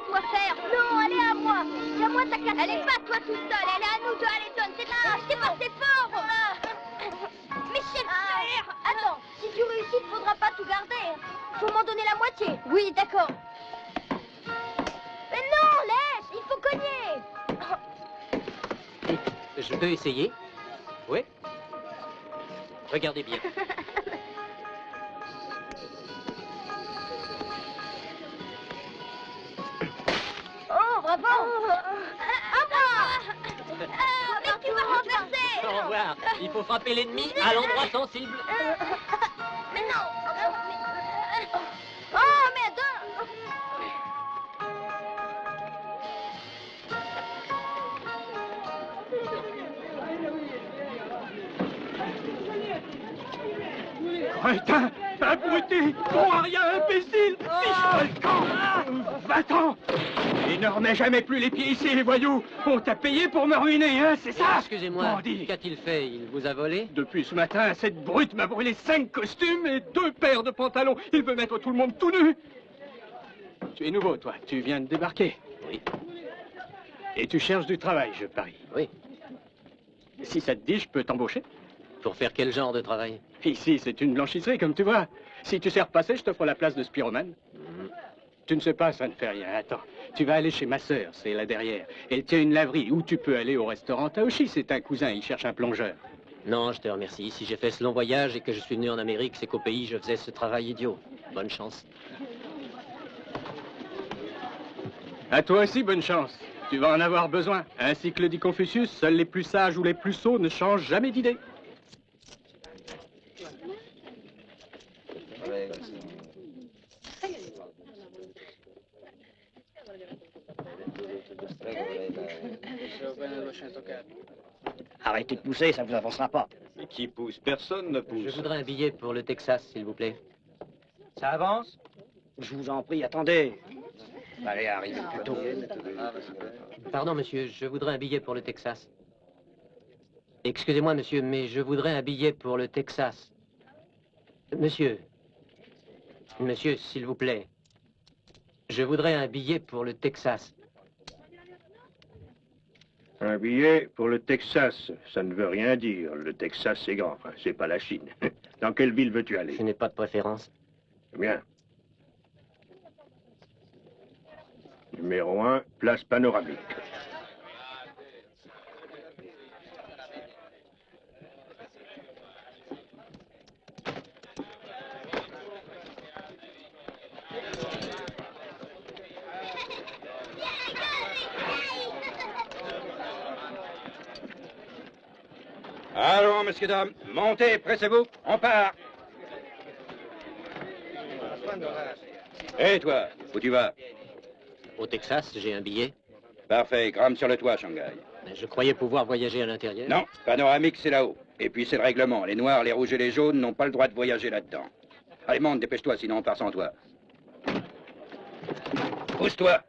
laisse-moi faire. Non, elle est à moi. Tiens-moi ta cassette. Elle est pas toi tout seul, elle est à nous deux, allez, donne, c'est pas c'est fort. Michel, attends, si tu réussis, il faudra pas tout garder. Faut m'en donner la moitié. Oui, d'accord. Mais non, laisse, il faut cogner. Je peux essayer? Oui. Regardez bien. Oh, bravo. À moi. Mais tu vas renverser. Au revoir. Il faut frapper l'ennemi à l'endroit sensible. Mais non. Oh, merde. Crétin, abruti, bon à rien, imbécile, fiche-toi le camp. Va-t'en. Et ne remets jamais plus les pieds ici, les voyous. On t'a payé pour me ruiner, hein, c'est ça? Excusez-moi, qu'a-t-il fait? Il vous a volé? Depuis ce matin, cette brute m'a brûlé 5 costumes et 2 paires de pantalons. Il veut mettre tout le monde tout nu. Tu es nouveau, toi. Tu viens de débarquer. Oui. Et tu cherches du travail, je parie. Oui. Si ça te dit, je peux t'embaucher. Pour faire quel genre de travail? Ici, c'est une blanchisserie, comme tu vois. Si tu sais repasser, je t'offre la place de spiromane. Tu ne sais pas, ça ne fait rien. Attends, tu vas aller chez ma sœur, c'est là derrière. Elle tient une laverie, ou tu peux aller au restaurant Taoshi, c'est un cousin, il cherche un plongeur. Non, je te remercie. Si j'ai fait ce long voyage et que je suis venu en Amérique, c'est qu'au pays, je faisais ce travail idiot. Bonne chance. À toi aussi, bonne chance. Tu vas en avoir besoin. Ainsi que le dit Confucius, seuls les plus sages ou les plus sots ne changent jamais d'idée. Arrêtez de pousser, ça vous avancera pas. Mais qui pousse? Personne ne pousse. Je voudrais un billet pour le Texas, s'il vous plaît. Ça avance? Je vous en prie, attendez. Allez, arrivez plus tôt. Pardon, monsieur, je voudrais un billet pour le Texas. Excusez-moi, monsieur, mais je voudrais un billet pour le Texas. Monsieur. Monsieur, s'il vous plaît. Je voudrais un billet pour le Texas. Un billet pour le Texas, ça ne veut rien dire. Le Texas, c'est grand, hein, c'est pas la Chine. Dans quelle ville veux-tu aller? Je n'ai pas de préférence. Bien. Numéro 1, place panoramique. Allons, messieurs, dames, montez, pressez-vous, on part. Et toi, où tu vas? Au Texas, j'ai un billet. Parfait, grimpe sur le toit, Shanghai. Mais je croyais pouvoir voyager à l'intérieur. Non, panoramique, c'est là-haut. Et puis c'est le règlement. Les noirs, les rouges et les jaunes n'ont pas le droit de voyager là-dedans. Allez, monte, dépêche-toi, sinon on part sans toi. Pousse-toi.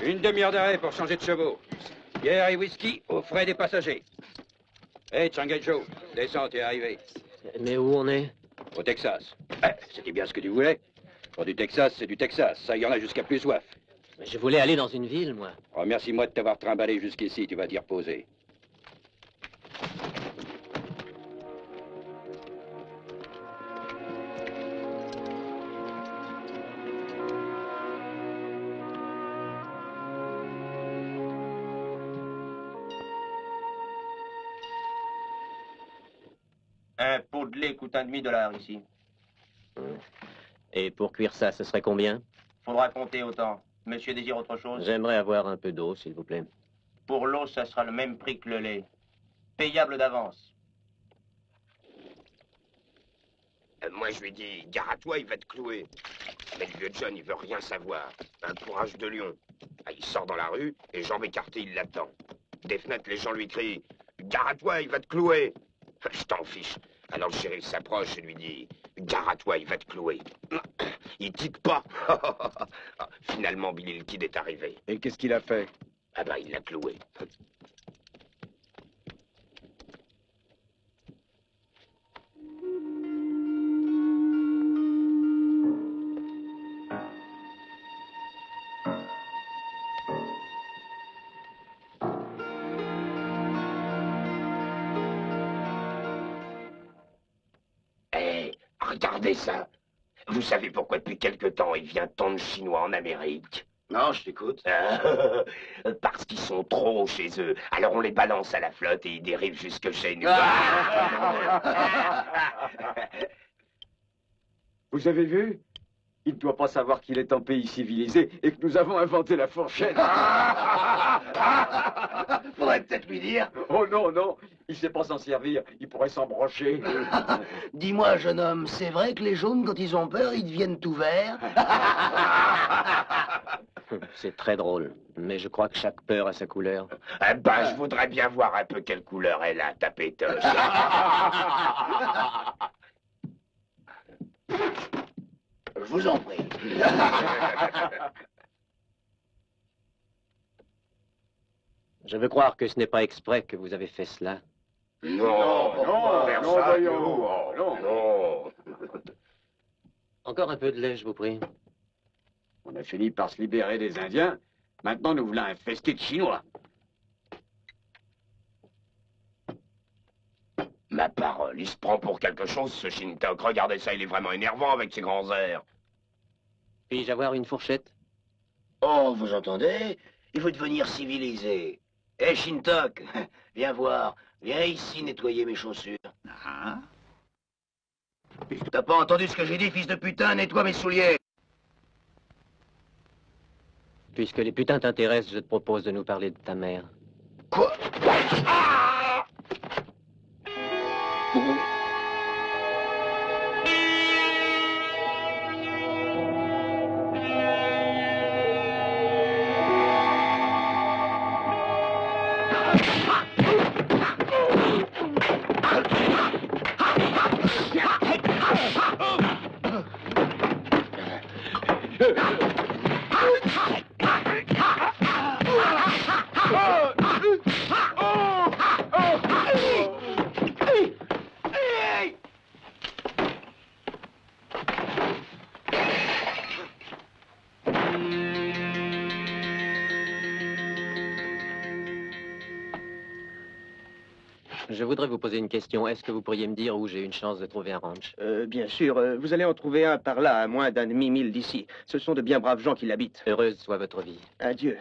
Une demi-heure d'arrêt pour changer de chevaux. Bière et whisky aux frais des passagers. Hé, Shanghai Joe, descends, t'es arrivé. Mais où on est? Au Texas. C'était bien ce que tu voulais. Pour du Texas, c'est du Texas. Ça, il y en a jusqu'à plus soif. Je voulais aller dans une ville, moi. Remercie-moi de t'avoir trimballé jusqu'ici, tu vas t'y reposer. Un pot de lait coûte $1,5 ici. Et pour cuire ça, ce serait combien? Faudra compter autant. Monsieur désire autre chose? J'aimerais avoir un peu d'eau, s'il vous plaît. Pour l'eau, ça sera le même prix que le lait. Payable d'avance. Moi, je lui dis, gare à toi, il va te clouer. Mais le vieux John, il veut rien savoir. Un courage de lion. Il sort dans la rue, et jambes écartées, il l'attend. Des fenêtres, les gens lui crient, gare à toi, il va te clouer. Je t'en fiche. Alors le shérif s'approche et lui dit, gare à toi, il va te clouer. Il quitte pas. Finalement, Billy le Kid est arrivé. Et qu'est-ce qu'il a fait? Ah ben, il l'a cloué. Regardez ça. Vous savez pourquoi depuis quelque temps il vient tant de Chinois en Amérique? Non, je t'écoute. Parce qu'ils sont trop chez eux. Alors on les balance à la flotte et ils dérivent jusque chez nous. Vous avez vu? Il ne doit pas savoir qu'il est un pays civilisé et que nous avons inventé la fourchette. Faudrait peut-être lui dire. Oh non, non, il sait pas s'en servir. Il pourrait s'en brocher. Dis-moi, jeune homme, c'est vrai que les jaunes, quand ils ont peur, ils deviennent tout verts? C'est très drôle, mais je crois que chaque peur a sa couleur. Eh ben, je voudrais bien voir un peu quelle couleur elle a, ta pétoche. Je vous en prie. Je veux croire que ce n'est pas exprès que vous avez fait cela. Non, voyons. Non. Encore un peu de lait, je vous prie. On a fini par se libérer des Indiens. Maintenant, nous voulons infester de Chinois. Ma parole, il se prend pour quelque chose, ce Shintok. Regardez ça, il est vraiment énervant avec ses grands airs. Puis-je avoir une fourchette? Oh, vous entendez? Il faut devenir civilisé. Hé, Shintok, viens voir. Viens ici nettoyer mes chaussures. Ah? T'as pas entendu ce que j'ai dit, fils de putain? Nettoie mes souliers. Puisque les putains t'intéressent, je te propose de nous parler de ta mère. Quoi? Ah! Je voudrais vous poser une question. Est-ce que vous pourriez me dire où j'ai une chance de trouver un ranch? Bien sûr, vous allez en trouver un par là, à moins d'un demi-mille d'ici. Ce sont de bien braves gens qui l'habitent. Heureuse soit votre vie. Adieu.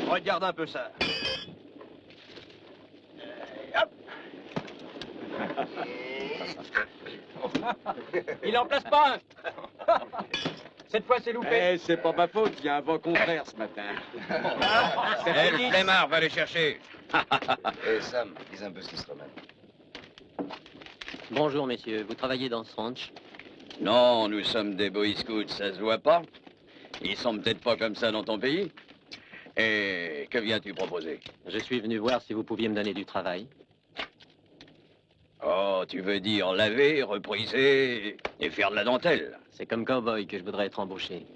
Regarde un peu ça. Il en place pas un. Cette fois, c'est loupé. Eh, c'est pas ma faute, il y a un vent contraire ce matin. Le flemmard va le chercher. Eh, Sam, dis un peu ce qui se remet. Bonjour, messieurs. Vous travaillez dans ce ranch? Non, nous sommes des Boy Scouts, ça se voit pas. Ils sont peut-être pas comme ça dans ton pays. Et que viens-tu proposer? Je suis venu voir si vous pouviez me donner du travail. Oh, tu veux dire laver, repriser et faire de la dentelle. C'est comme cow-boy que je voudrais être embauché.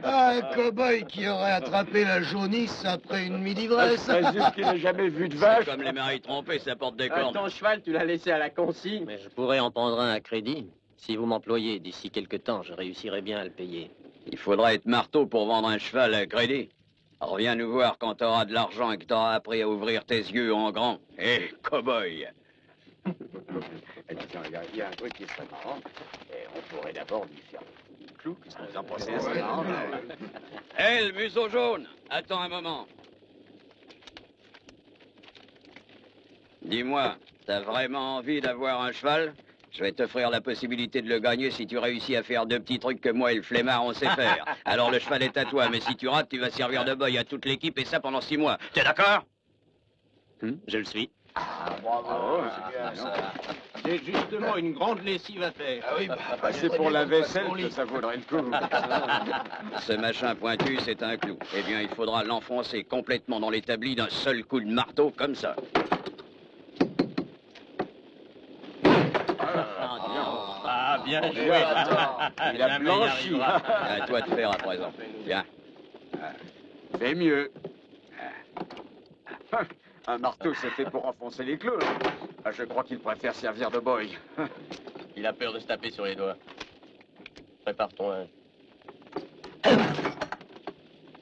Un cow-boy qui aurait attrapé la jaunisse après une nuit d'ivresse. Juste qu'il n'a jamais vu de vache. Comme les maris trompés, ça porte des cornes. Ton cheval, tu l'as laissé à la consigne. Mais je pourrais en prendre un à crédit. Si vous m'employez d'ici quelque temps, je réussirai bien à le payer. Il faudra être marteau pour vendre un cheval à crédit. Reviens nous voir quand t'auras de l'argent et que t'auras appris à ouvrir tes yeux en grand. Hé, cow-boy. Tiens, il y a un truc qui serait marrant. Et on pourrait d'abord lui faire un clou. Qu'est-ce que vous en pensez? C'est marrant. Hé, le museau jaune, attends un moment. Dis-moi, t'as vraiment envie d'avoir un cheval? Je vais t'offrir la possibilité de le gagner si tu réussis à faire 2 petits trucs que moi et le flemmard on sait faire. Alors le cheval est à toi, mais si tu rates, tu vas servir de boy à toute l'équipe et ça pendant 6 mois. T'es d'accord? Je le suis. Bravo, c'est bien ça. C'est justement une grande lessive à faire. Ah oui, c'est pour la vaisselle que ça vaudrait le coup. Ce machin pointu, c'est un clou. Eh bien, il faudra l'enfoncer complètement dans l'établi d'un seul coup de marteau, comme ça. Ah, bien joué. Il a blanchi. À toi de faire à présent. Viens. Fais mieux. Un marteau, c'est fait pour enfoncer les clous. Je crois qu'il préfère servir de boy. Il a peur de se taper sur les doigts. Prépare ton linge.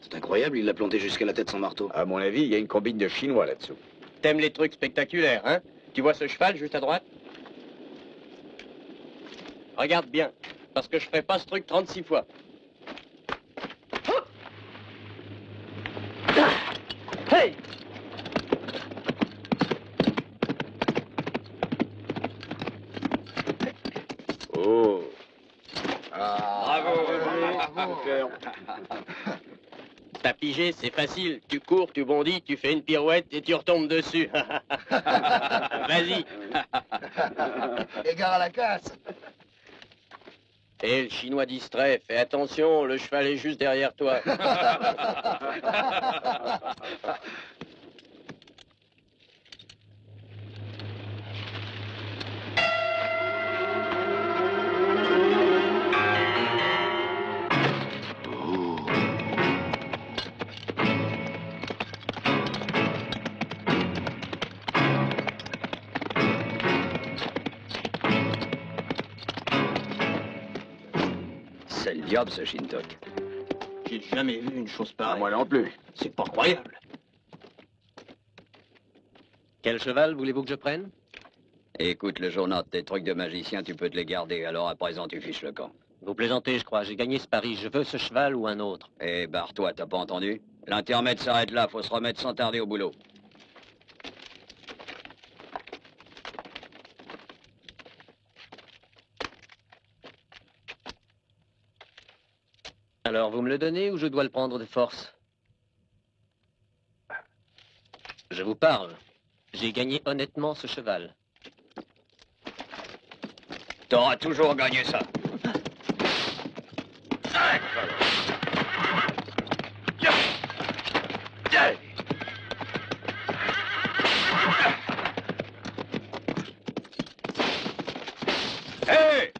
C'est incroyable, il l'a planté jusqu'à la tête son marteau. À mon avis, il y a une combine de chinois là-dessous. T'aimes les trucs spectaculaires, hein? Tu vois ce cheval juste à droite? Regarde bien, parce que je ferai pas ce truc 36 fois. Hey! Oh. Bravo. T'as pigé, c'est facile. Tu cours, tu bondis, tu fais une pirouette et tu retombes dessus. Vas-y. Égare à la casse. Et le chinois distrait, fais attention, le cheval est juste derrière toi. C'est le diable, ce Shintok. J'ai jamais vu une chose pareille. Moi non plus. C'est pas croyable. Quel cheval voulez-vous que je prenne? Écoute, le journal, tes trucs de magicien, tu peux te les garder. Alors à présent, tu fiches le camp. Vous plaisantez, je crois. J'ai gagné ce pari. Je veux ce cheval ou un autre. Eh, barre-toi, t'as pas entendu? L'intermède s'arrête là, faut se remettre sans tarder au boulot. Alors, vous me le donnez ou je dois le prendre de force? Je vous parle. J'ai gagné honnêtement ce cheval. T'auras toujours gagné ça. Hé!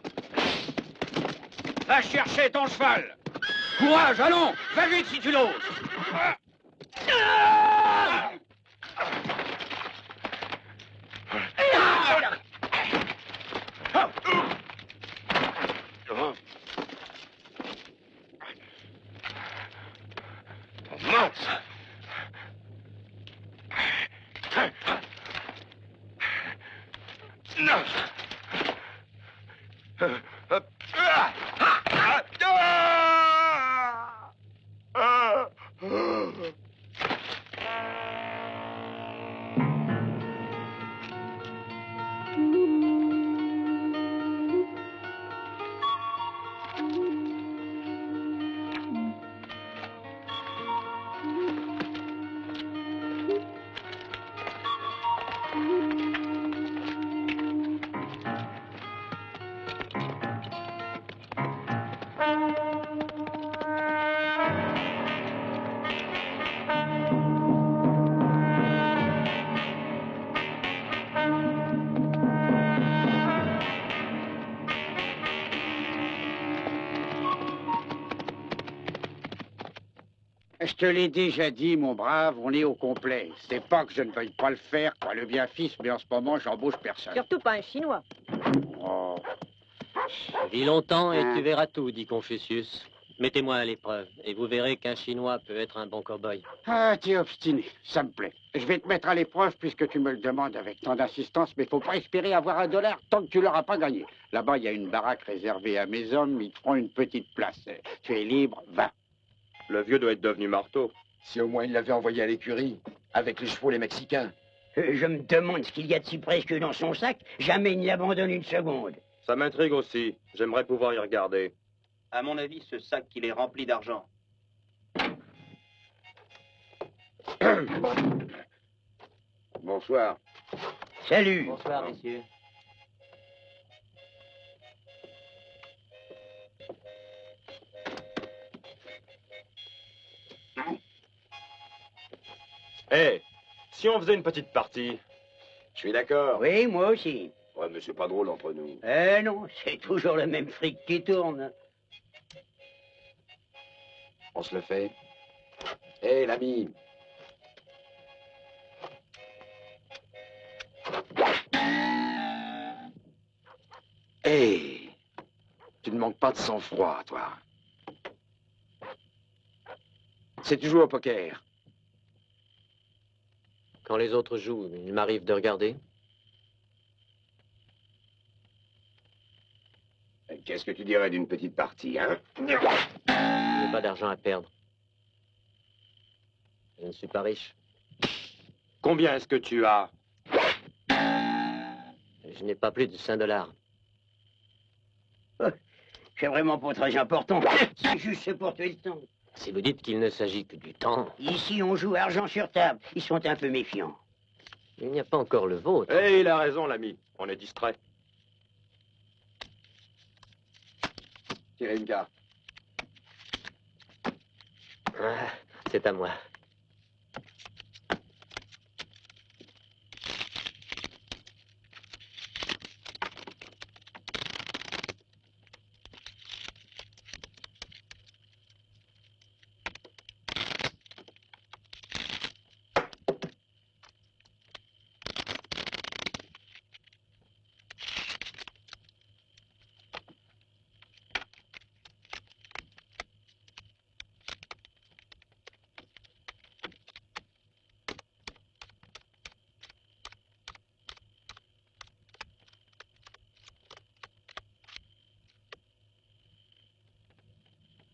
Va chercher ton cheval! Courage, allons! Va vite si tu l'oses! Je te l'ai déjà dit, mon brave, on est au complet. C'est pas que je ne veuille pas le faire, quoi, le bien fils, mais en ce moment, j'embauche personne. Surtout pas un Chinois. Oh. Vis longtemps et Hein. tu verras tout, dit Confucius. Mettez-moi à l'épreuve, et vous verrez qu'un Chinois peut être un bon cow-boy. Ah, t'es obstiné, ça me plaît. Je vais te mettre à l'épreuve puisque tu me le demandes avec tant d'insistance, mais faut pas espérer avoir $1 tant que tu l'auras pas gagné. Là-bas, il y a une baraque réservée à mes hommes, ils te feront une petite place. Tu es libre, va. Le vieux doit être devenu marteau. Si au moins il l'avait envoyé à l'écurie, avec les chevaux les Mexicains. Je me demande ce qu'il y a de si précieux dans son sac. Jamais il ne l'abandonne une seconde. Ça m'intrigue aussi. J'aimerais pouvoir y regarder. À mon avis, ce sac, il est rempli d'argent. Bonsoir. Salut. Bonsoir, messieurs. Hé, si on faisait une petite partie? Je suis d'accord. Oui, moi aussi. Ouais, mais c'est pas drôle entre nous. Non, c'est toujours le même fric qui tourne. On se le fait. Hé, l'ami. Hé, tu ne manques pas de sang-froid, toi. C'est tu joues au poker. Quand les autres jouent, il m'arrive de regarder. Qu'est-ce que tu dirais d'une petite partie, hein? Je n'ai pas d'argent à perdre. Je ne suis pas riche. Combien est-ce que tu as? Je n'ai pas plus de $5. C'est vraiment pas très important. C'est juste pour tuer le temps. Si vous dites qu'il ne s'agit que du temps, Ici, on joue argent sur table. Ils sont un peu méfiants. il n'y a pas encore le vôtre. Eh, il a raison, l'ami. On est distrait. Tirez une carte. Ah, c'est à moi.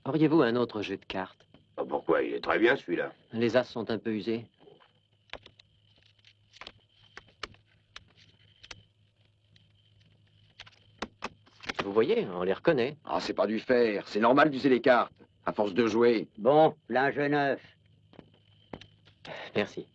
Auriez-vous un autre jeu de cartes? Pourquoi? Il est très bien, celui-là. Les as sont un peu usés. Vous voyez, on les reconnaît. Ah, c'est pas du fer. C'est normal d'user les cartes, à force de jouer. Bon, linge neuf. Merci.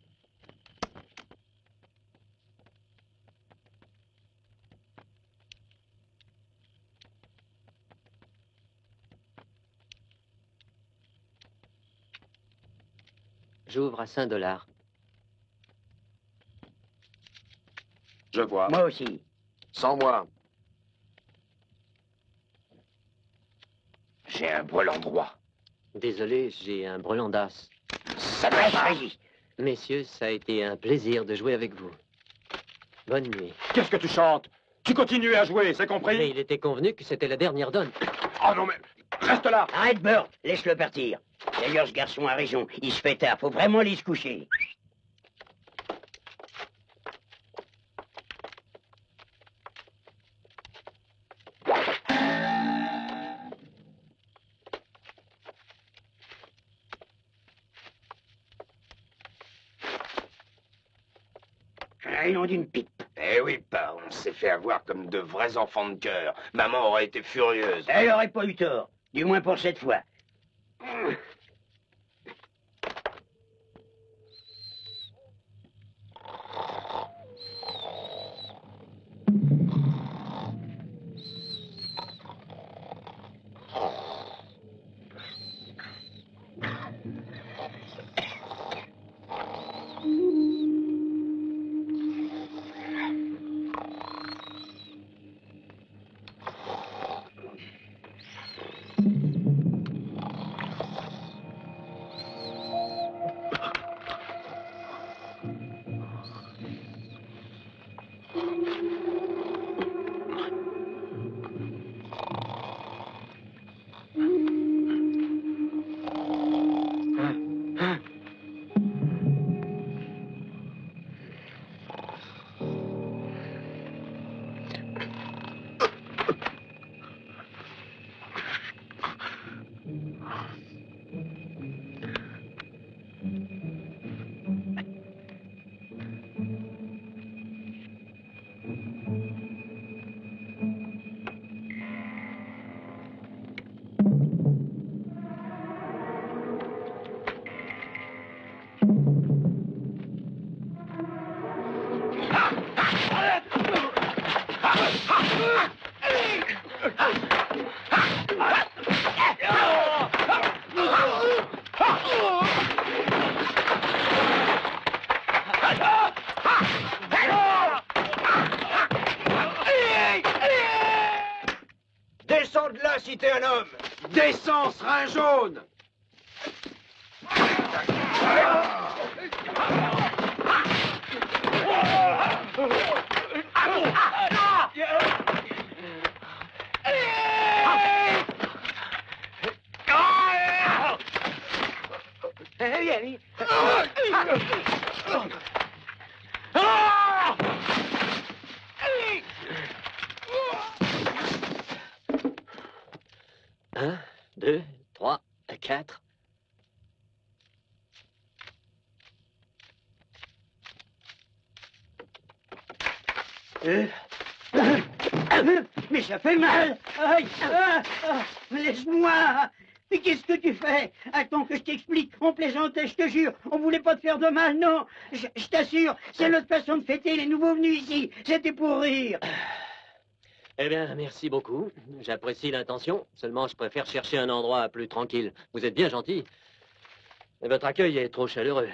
J'ouvre à $5. Je vois. Moi aussi. Sans moi. J'ai un brelan droit. Désolé, j'ai un brelan d'as. Ça va pas. Messieurs, ça a été un plaisir de jouer avec vous. Bonne nuit. Qu'est-ce que tu chantes? Tu continues à jouer, c'est compris? Mais il était convenu que c'était la dernière donne. Oh non, mais reste là! Arrête, Burt. Laisse-le partir. D'ailleurs, ce garçon a raison. Il se fait tard. Faut vraiment aller se coucher. Un nom d'une pipe. Eh oui, pas, on s'est fait avoir comme de vrais enfants de cœur. Maman aurait été furieuse. Elle aurait pas eu tort. Du moins pour cette fois. décapiter un homme. Descends, serin jaune. Vieni. Un, deux, trois, quatre. Mais ça fait mal. Aïe, laisse-moi. Mais qu'est-ce que tu fais? Attends que je t'explique. On plaisantait, je te jure. On voulait pas te faire de mal, non. Je t'assure, c'est notre façon de fêter les nouveaux venus ici. C'était pour rire. Eh bien, merci beaucoup. J'apprécie l'intention. Seulement, je préfère chercher un endroit plus tranquille. Vous êtes bien gentil. Mais votre accueil est trop chaleureux.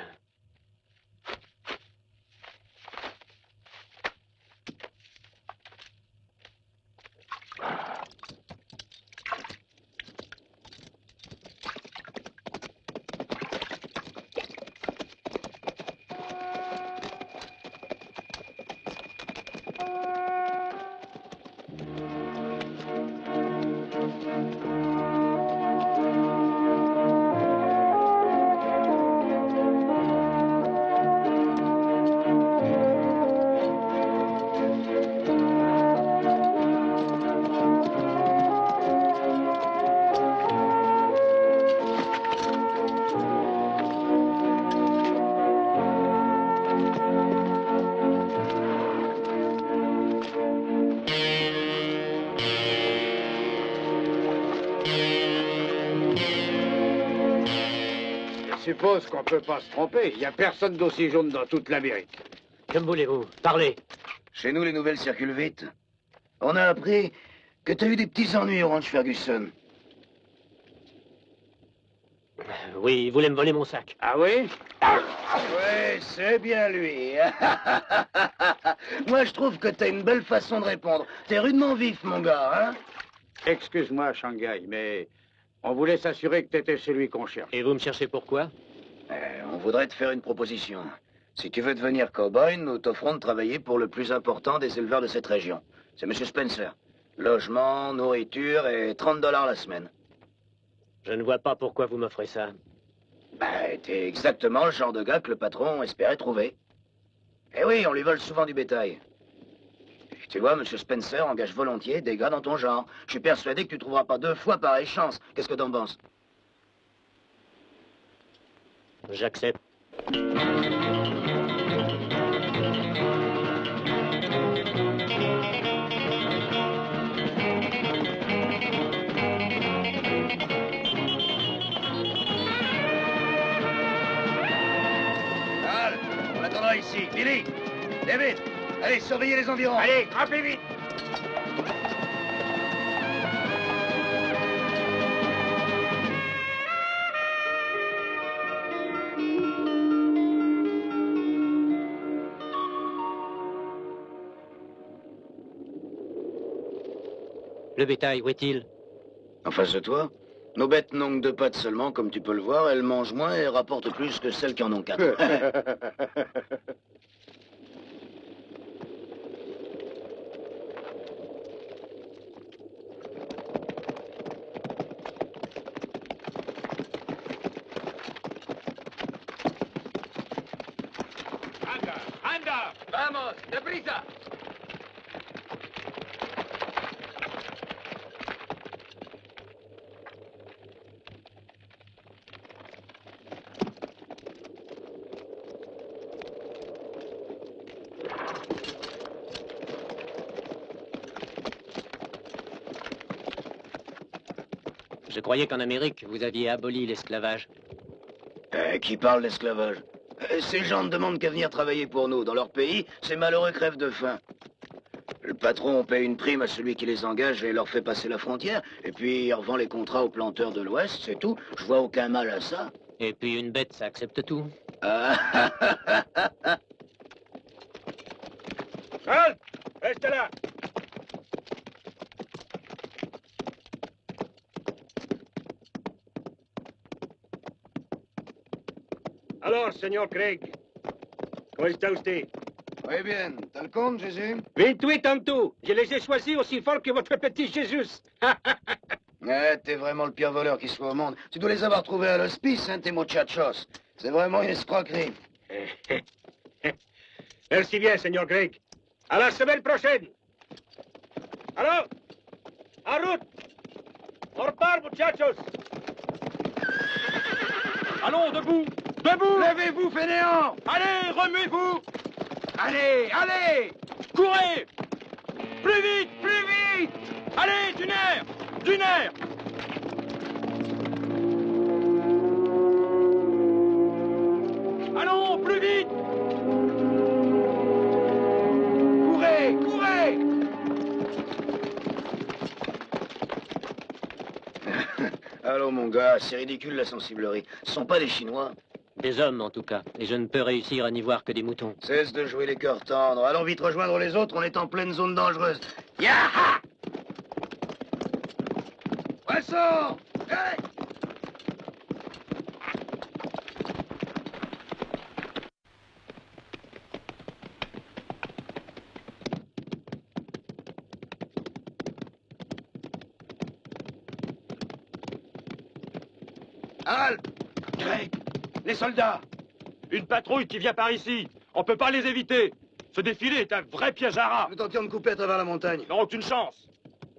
Je suppose qu'on peut pas se tromper. Il n'y a personne d'aussi jaune dans toute l'Amérique. Comme voulez-vous. Parlez. Chez nous, les nouvelles circulent vite. On a appris que t'as eu des petits ennuis au ranch Ferguson. Oui, il voulait me voler mon sac. Ah oui? Ouais, c'est bien lui. Moi, je trouve que t'as une belle façon de répondre. T'es rudement vif, mon gars, hein? Excuse-moi, Shanghai, mais on voulait s'assurer que t'étais celui qu'on cherche. Et vous me cherchez pourquoi? On voudrait te faire une proposition. Si tu veux devenir cow-boy, nous t'offrons de travailler pour le plus important des éleveurs de cette région. C'est M. Spencer. Logement, nourriture et $30 la semaine. Je ne vois pas pourquoi vous m'offrez ça. T'es exactement le genre de gars que le patron espérait trouver. Eh oui, on lui vole souvent du bétail. Tu vois, M. Spencer engage volontiers des gars dans ton genre. Je suis persuadé que tu trouveras pas 2 fois pareille chance. Qu'est-ce que t'en penses? J'accepte. On attendra ici. Billy, David, allez, surveillez les environs. Allez, rappelez vite. Le bétail, où est-il? En face de toi, nos bêtes n'ont que 2 pattes seulement, comme tu peux le voir. Elles mangent moins et rapportent plus que celles qui en ont 4. Anda, vamos, deprisa. Je croyais qu'en Amérique, vous aviez aboli l'esclavage. Qui parle d'esclavage? Ces gens ne demandent qu'à venir travailler pour nous. Dans leur pays, ces malheureux crèvent de faim. Le patron paye une prime à celui qui les engage et leur fait passer la frontière. Et puis, il revend les contrats aux planteurs de l'Ouest, c'est tout. Je vois aucun mal à ça. Et puis une bête, ça accepte tout. Halt! Reste là. Buenos, señor Craig. ¿Cómo está usted? Muy bien. T'as le compte, Jésus? 28 en tout. Je les ai choisis aussi fort que votre petit Jésus. Ouais, t'es vraiment le pire voleur qui soit au monde. Tu dois les avoir trouvés à l'hospice, hein, tes muchachos. C'est vraiment une escroquerie. Merci bien, señor Craig. À la semaine prochaine. Alors, en route. On repart, muchachos. Allons, debout. Debout. Levez-vous, fainéants! Allez, remuez-vous. Allez, allez! Courez. Plus vite, plus vite. Allez, d'une air. D'une air. Allons, plus vite. Courez, courez! Allô, mon gars, c'est ridicule la sensiblerie. Ce sont pas des Chinois. Des hommes, en tout cas. Et je ne peux réussir à n'y voir que des moutons. Cesse de jouer les cœurs tendres. Allons vite rejoindre les autres, on est en pleine zone dangereuse. Yaha! Poisson! Hey! Halte! Craig, les soldats. Une patrouille qui vient par ici. On peut pas les éviter. Ce défilé est un vrai piège à rats. Nous tentions de couper à travers la montagne. Ils n'ont aucune chance.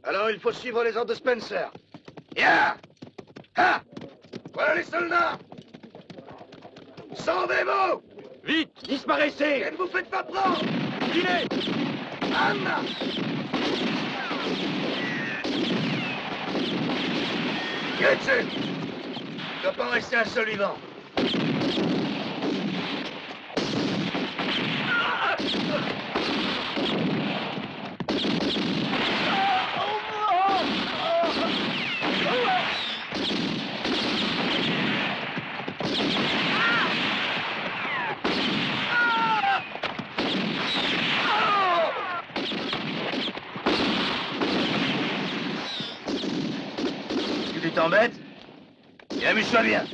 Alors il faut suivre les ordres de Spencer. Ya! Ha! Voilà les soldats! Sans démo! Vite, disparaissez! Et ne vous faites pas prendre! Filez! Anna! Getsu! Il ne doit pas rester un seul vivant. Tu t'embêtes? Et amuse-toi bien.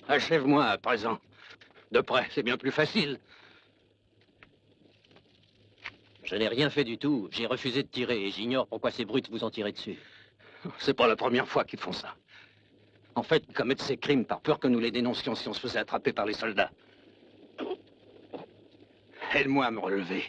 Achève-moi à présent. De près, c'est bien plus facile. Je n'ai rien fait du tout. J'ai refusé de tirer et j'ignore pourquoi ces brutes vous ont tiré dessus. C'est pas la première fois qu'ils font ça. En fait, ils commettent ces crimes par peur que nous les dénoncions si on se faisait attraper par les soldats. Aide-moi à me relever.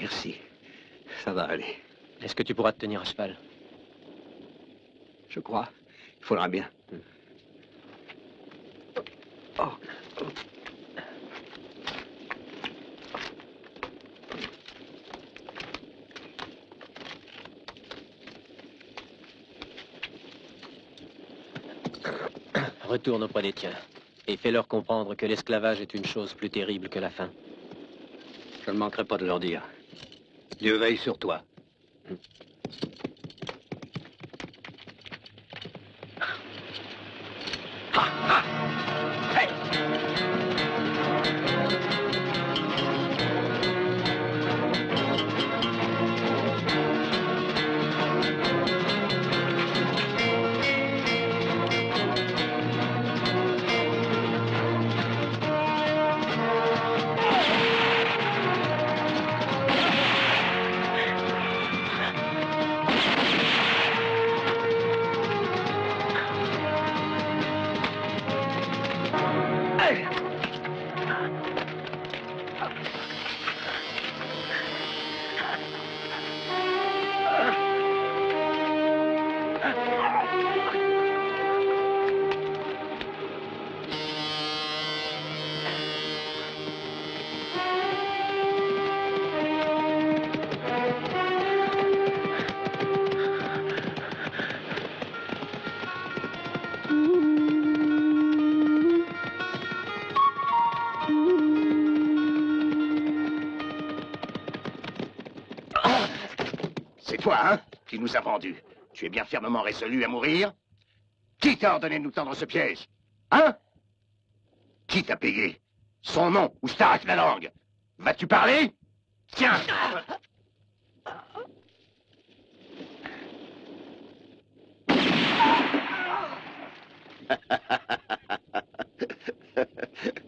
Merci. Ça va aller. Est-ce que tu pourras te tenir à cheval? Je crois. Il faudra bien. Oh. Retourne auprès des tiens et fais-leur comprendre que l'esclavage est une chose plus terrible que la faim. Je ne manquerai pas de leur dire. Dieu veille sur toi. C'est toi, hein, qui nous a vendus. Tu es bien fermement résolu à mourir? Qui t'a ordonné de nous tendre ce piège? Hein? Qui t'a payé? Son nom, ou je t'arrache la langue. Vas-tu parler? Tiens!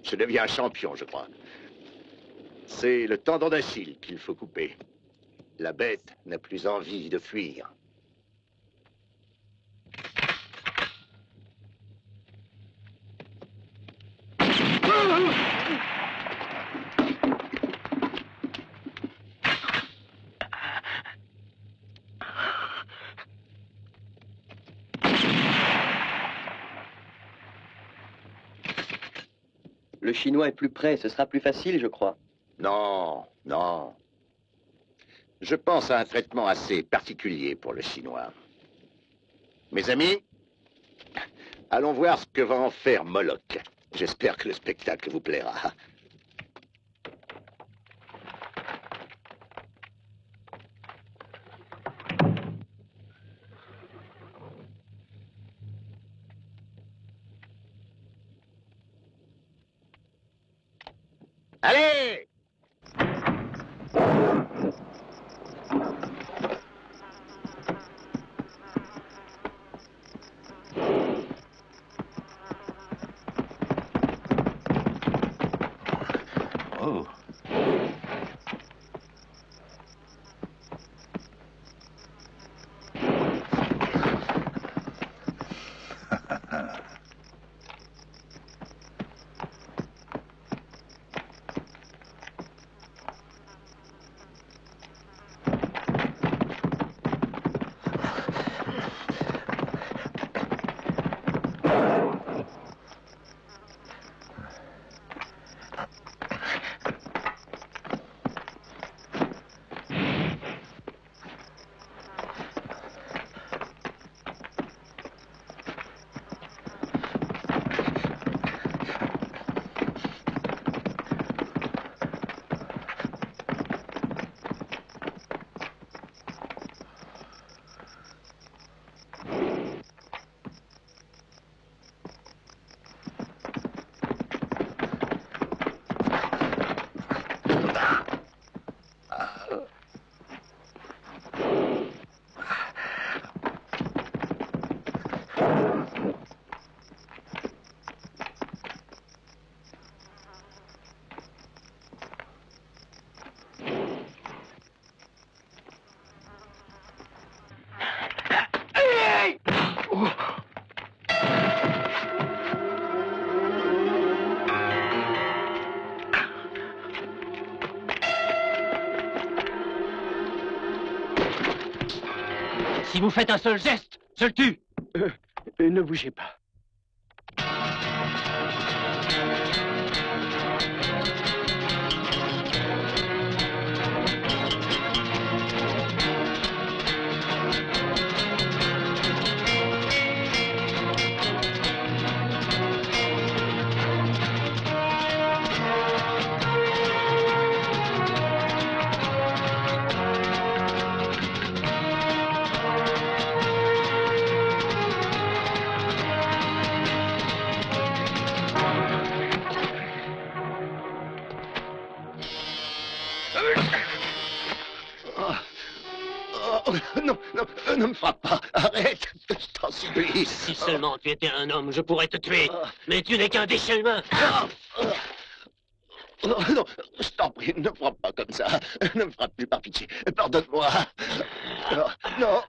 Je deviens champion, je crois. C'est le tendon d'Achille qu'il faut couper. La bête n'a plus envie de fuir. Le Chinois est plus près, ce sera plus facile, je crois. Non, non. Je pense à un traitement assez particulier pour le Chinois. Mes amis, allons voir ce que va en faire Moloch. J'espère que le spectacle vous plaira. Allez! Oh. Si vous faites un seul geste, je le tue. Ne bougez pas. Ne me frappe pas. Arrête. Je t'en supplie. Si seulement tu étais un homme, je pourrais te tuer. Mais tu n'es qu'un déchet humain. Non, je t'en prie, ne me frappe pas comme ça. Ne me frappe plus, par pitié. Pardonne-moi. Non.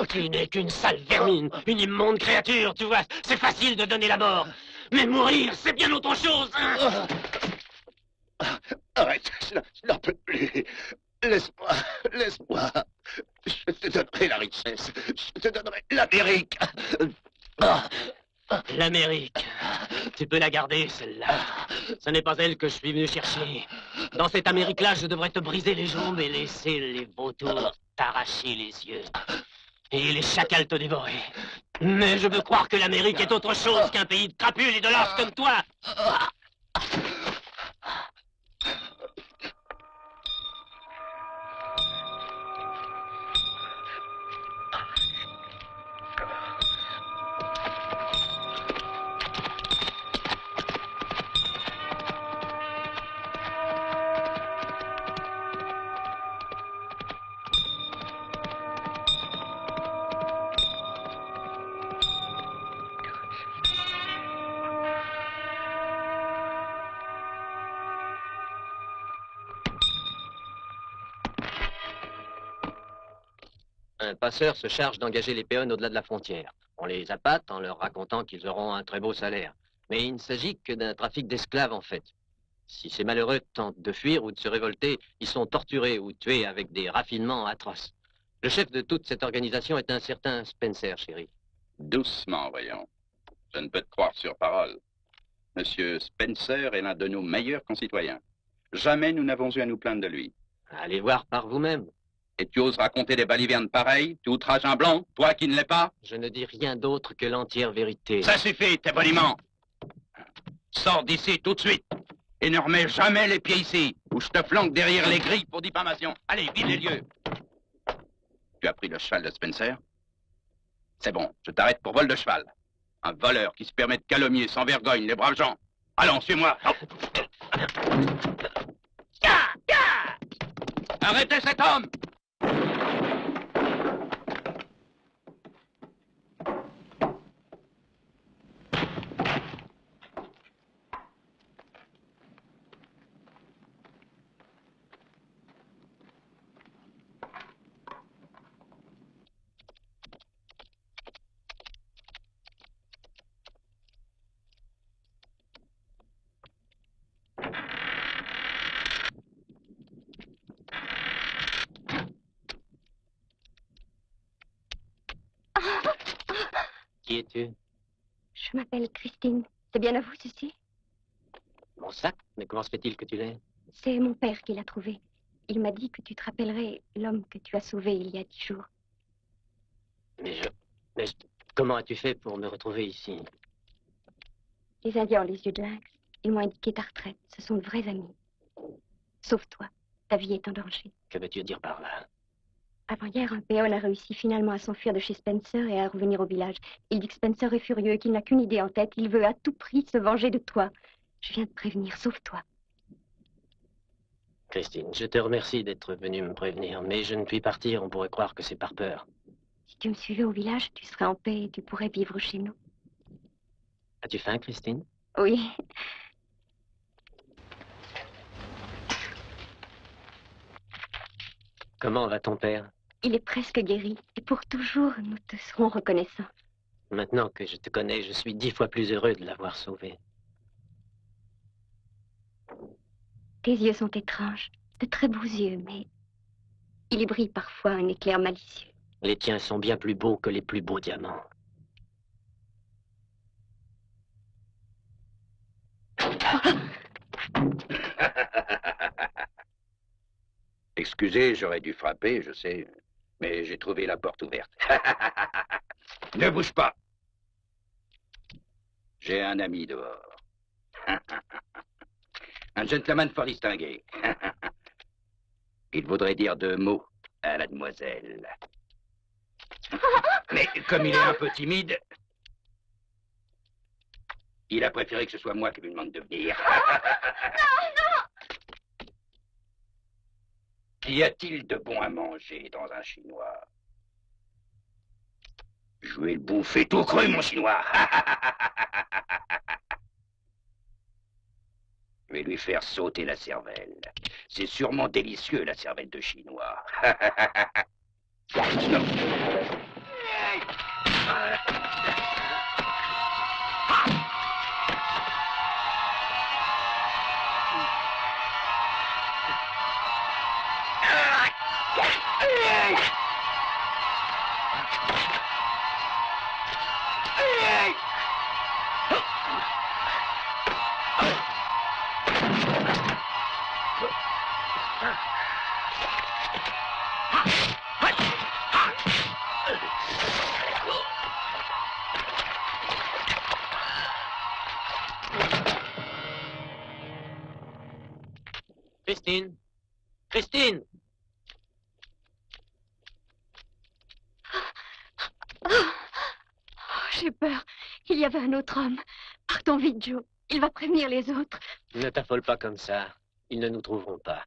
Tu n'es qu'une sale vermine, une immonde créature, tu vois. C'est facile de donner la mort. Mais mourir, c'est bien autre chose. Arrête, je n'en peux plus. Laisse-moi. Je te donnerai la richesse. Je te donnerai l'Amérique. L'Amérique. Tu peux la garder, celle-là. Ce n'est pas elle que je suis venu chercher. Dans cette Amérique-là, je devrais te briser les jambes et laisser les vautours t'arracher les yeux. Et les chacals te dévorer. Mais je veux croire que l'Amérique est autre chose qu'un pays de crapules et de lâches comme toi. Un passeur se charge d'engager les péons au-delà de la frontière. On les appâte en leur racontant qu'ils auront un très beau salaire. Mais il ne s'agit que d'un trafic d'esclaves, en fait. Si ces malheureux tentent de fuir ou de se révolter, ils sont torturés ou tués avec des raffinements atroces. Le chef de toute cette organisation est un certain Spencer, chérie. Doucement, voyons. Je ne peux te croire sur parole. Monsieur Spencer est l'un de nos meilleurs concitoyens. Jamais nous n'avons eu à nous plaindre de lui. Allez voir par vous-même. Et tu oses raconter des balivernes pareilles? Tu outrages un blanc, toi qui ne l'es pas? Je ne dis rien d'autre que l'entière vérité. Ça suffit, tes boniments. Sors d'ici tout de suite. Et ne remets jamais les pieds ici, ou je te flanque derrière les grilles pour diffamation. Allez, vide les lieux. Tu as pris le cheval de Spencer? C'est bon, je t'arrête pour vol de cheval. Un voleur qui se permet de calomnier sans vergogne les braves gens. Allons, suis-moi. Arrêtez cet homme! Qui es-tu? Je m'appelle Christine. C'est bien à vous, ceci? Mon sac? Mais comment se fait-il que tu l'aies? C'est mon père qui l'a trouvé. Il m'a dit que tu te rappellerais l'homme que tu as sauvé il y a 10 jours. Mais comment as-tu fait pour me retrouver ici? Les Indiens ont les yeux de lynx. Ils m'ont indiqué ta retraite. Ce sont de vrais amis. Sauf toi. Ta vie est en danger. Que veux-tu dire par là? Avant-hier, un péon a réussi finalement à s'enfuir de chez Spencer et à revenir au village. Il dit que Spencer est furieux, qu'il n'a qu'une idée en tête. Il veut à tout prix se venger de toi. Je viens de prévenir, sauve-toi. Christine, je te remercie d'être venue me prévenir, mais je ne puis partir, on pourrait croire que c'est par peur. Si tu me suivais au village, tu serais en paix et tu pourrais vivre chez nous. As-tu faim, Christine? Oui. Comment va ton père? Il est presque guéri, et pour toujours, nous te serons reconnaissants. Maintenant que je te connais, je suis 10 fois plus heureux de l'avoir sauvé. Tes yeux sont étranges, de très beaux yeux, mais il y brille parfois un éclair malicieux. Les tiens sont bien plus beaux que les plus beaux diamants. Excusez, j'aurais dû frapper, je sais, mais j'ai trouvé la porte ouverte. Ne bouge pas. J'ai un ami dehors. Un gentleman fort distingué. Il voudrait dire 2 mots à la demoiselle. Mais comme il est un peu timide, il a préféré que ce soit moi qui lui demande de venir. Qu'y a-t-il de bon à manger dans un chinois? Je vais le bouffer tout cru, mon chinois. Je vais lui faire sauter la cervelle. C'est sûrement délicieux, la cervelle de chinois. Non. Christine! Christine! Oh, j'ai peur. Il y avait un autre homme. Partons vite, Joe. Il va prévenir les autres. Ne t'affole pas comme ça. Ils ne nous trouveront pas.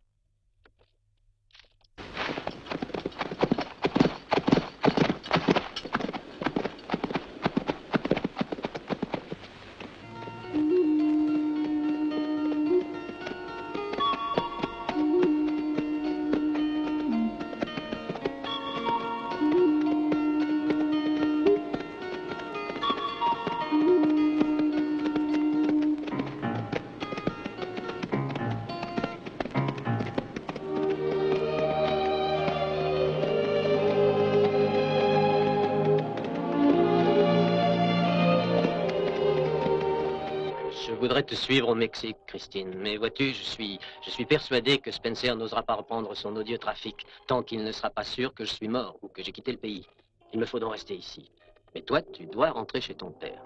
Je voudrais te suivre au Mexique, Christine. Mais vois-tu, je suis persuadé que Spencer n'osera pas reprendre son odieux trafic tant qu'il ne sera pas sûr que je suis mort ou que j'ai quitté le pays. Il me faut donc rester ici. Mais toi, tu dois rentrer chez ton père.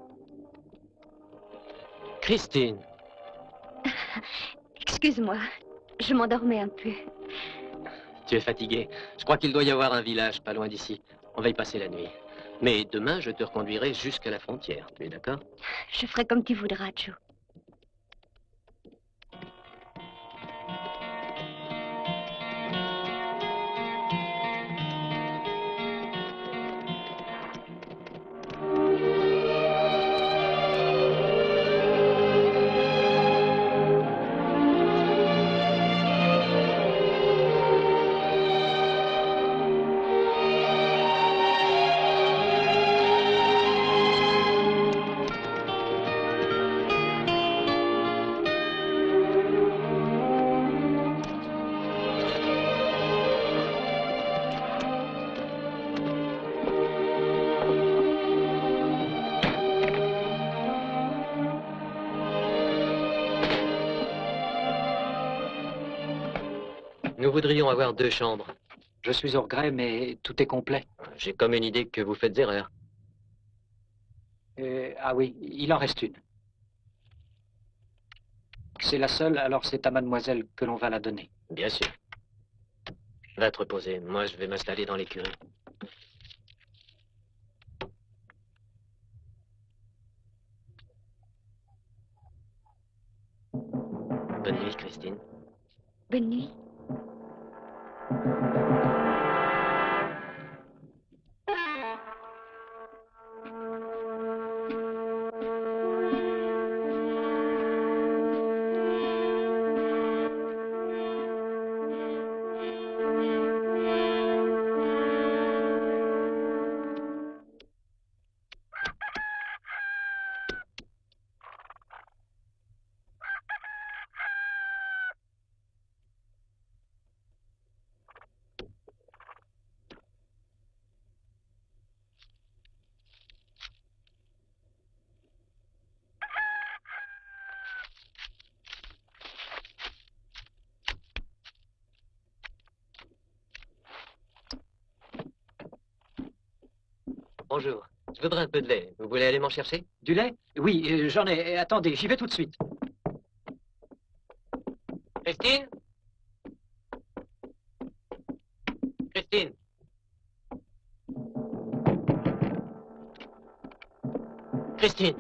Christine! Excuse-moi. Je m'endormais un peu. Tu es fatiguée. Je crois qu'il doit y avoir un village pas loin d'ici. On va y passer la nuit. Mais demain, je te reconduirai jusqu'à la frontière. Tu es d'accord? Je ferai comme tu voudras, Joe. Nous voudrions avoir 2 chambres. Je suis au regret, mais tout est complet. J'ai comme une idée que vous faites erreur. Ah oui, il en reste une. C'est la seule, alors c'est à mademoiselle que l'on va la donner. Bien sûr. Va te reposer. Moi, je vais m'installer dans l'écurie. Bonne nuit, Christine. Bonne nuit. Bonjour. Je voudrais un peu de lait. Vous voulez aller m'en chercher? Du lait? Oui, j'en ai. Attendez, j'y vais tout de suite. Christine? Christine? Christine?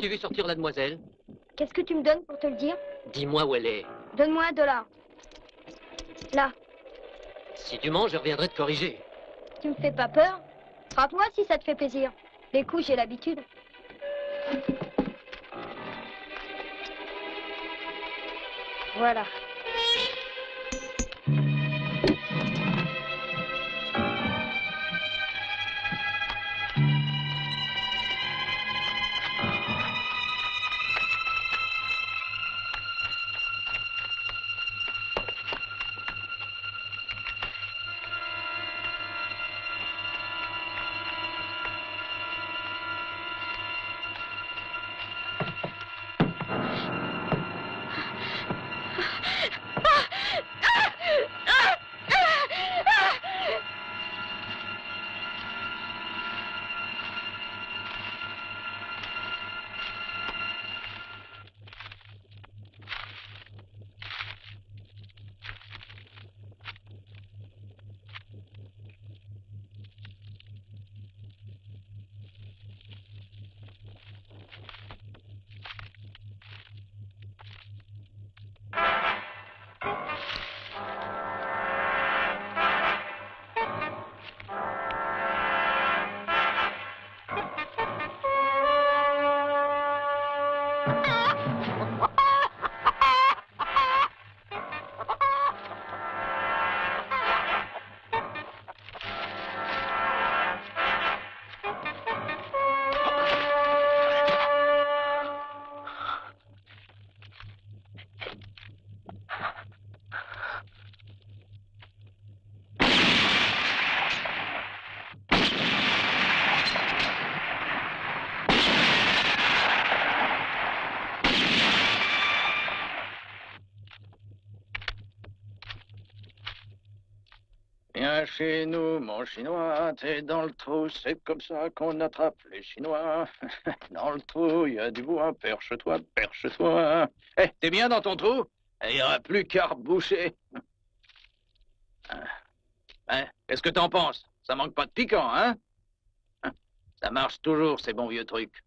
As-tu vu sortir la demoiselle? Qu'est-ce que tu me donnes pour te le dire? Dis-moi où elle est. Donne-moi $1. Là. Si tu mens, je reviendrai te corriger. Tu me fais pas peur? Frappe-moi si ça te fait plaisir. Les coups, j'ai l'habitude. Voilà. Viens chez nous, mon chinois, t'es dans le trou, c'est comme ça qu'on attrape les Chinois. Dans le trou, il y a du bois, perche-toi, perche-toi. Eh, t'es bien dans ton trou? Il n'y aura plus qu'à reboucher. Hein, qu'est-ce que t'en penses? Ça manque pas de piquant, hein? Ça marche toujours, ces bons vieux trucs.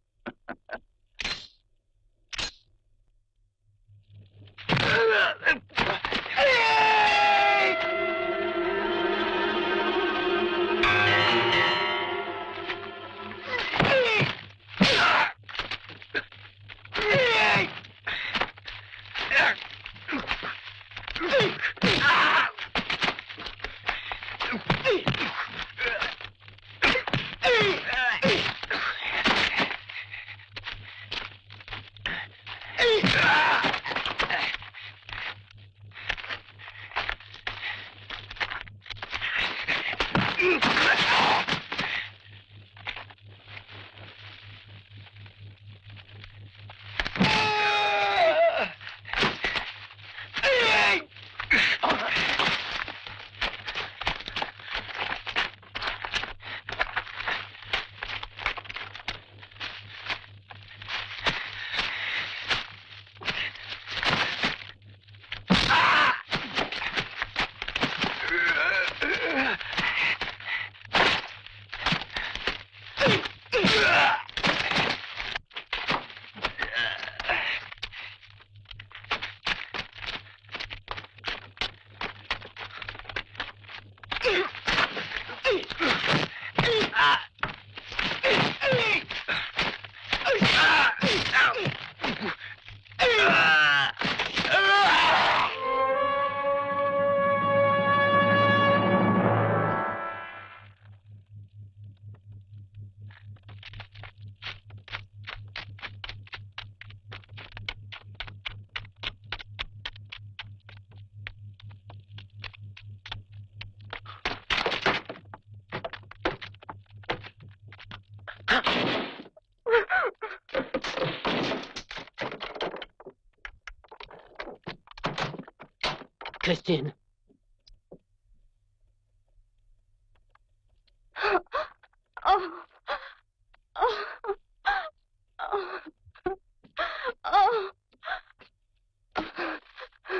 Christine.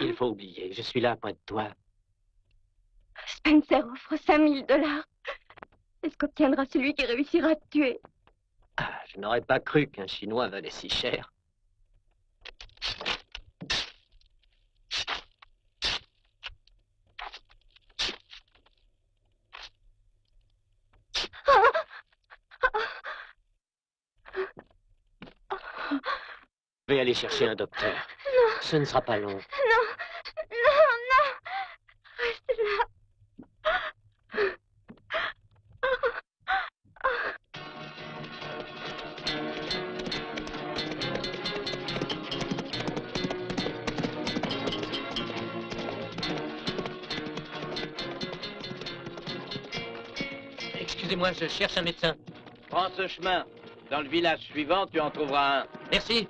Il faut oublier, je suis là près de toi. Spencer offre $5000. Est-ce qu'obtiendra celui qui réussira à te tuer? Ah, je n'aurais pas cru qu'un Chinois valait si cher. Je vais aller chercher un docteur. Non. Ce ne sera pas long. Non, non, non. Reste là. Excusez-moi, je cherche un médecin. Prends ce chemin. Dans le village suivant, tu en trouveras un. Merci.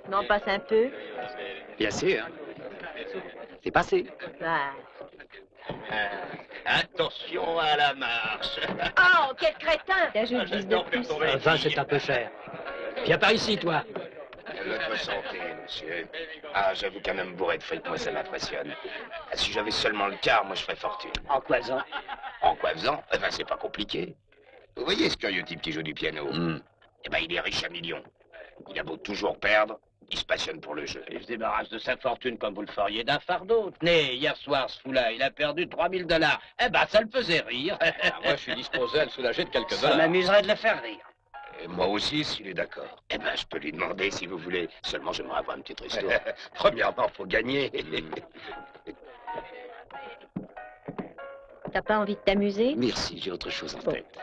M'en passe un peu. Bien sûr. C'est passé. Ah. Attention à la marche. Oh, quel crétin! T'ajoutes 10 de plus. 20, c'est un peu cher. Viens par ici, toi. Votre santé, monsieur. Ah, j'avoue qu'un homme bourré de frites, moi, ça m'impressionne. Ah, si j'avais seulement le quart, moi, je ferais fortune. En quoi faisant? En quoi faisant? Eh ben, c'est pas compliqué. Vous voyez ce curieux type qui joue du piano? Eh ben, il est riche à millions. Il a beau toujours perdre, il se passionne pour le jeu. Il se débarrasse de sa fortune comme vous le feriez d'un fardeau. Tenez, hier soir, ce fou-là, il a perdu 3000 $. Eh ben, ça le faisait rire. Moi, je suis disposé à le soulager de quelques Ça dollars. m'amuserait de le faire rire. Et moi aussi, s'il est d'accord. Eh ben, je peux lui demander si vous voulez. Seulement, j'aimerais avoir une petite histoire. Premièrement, faut gagner. T'as pas envie de t'amuser? Merci, j'ai autre chose en tête.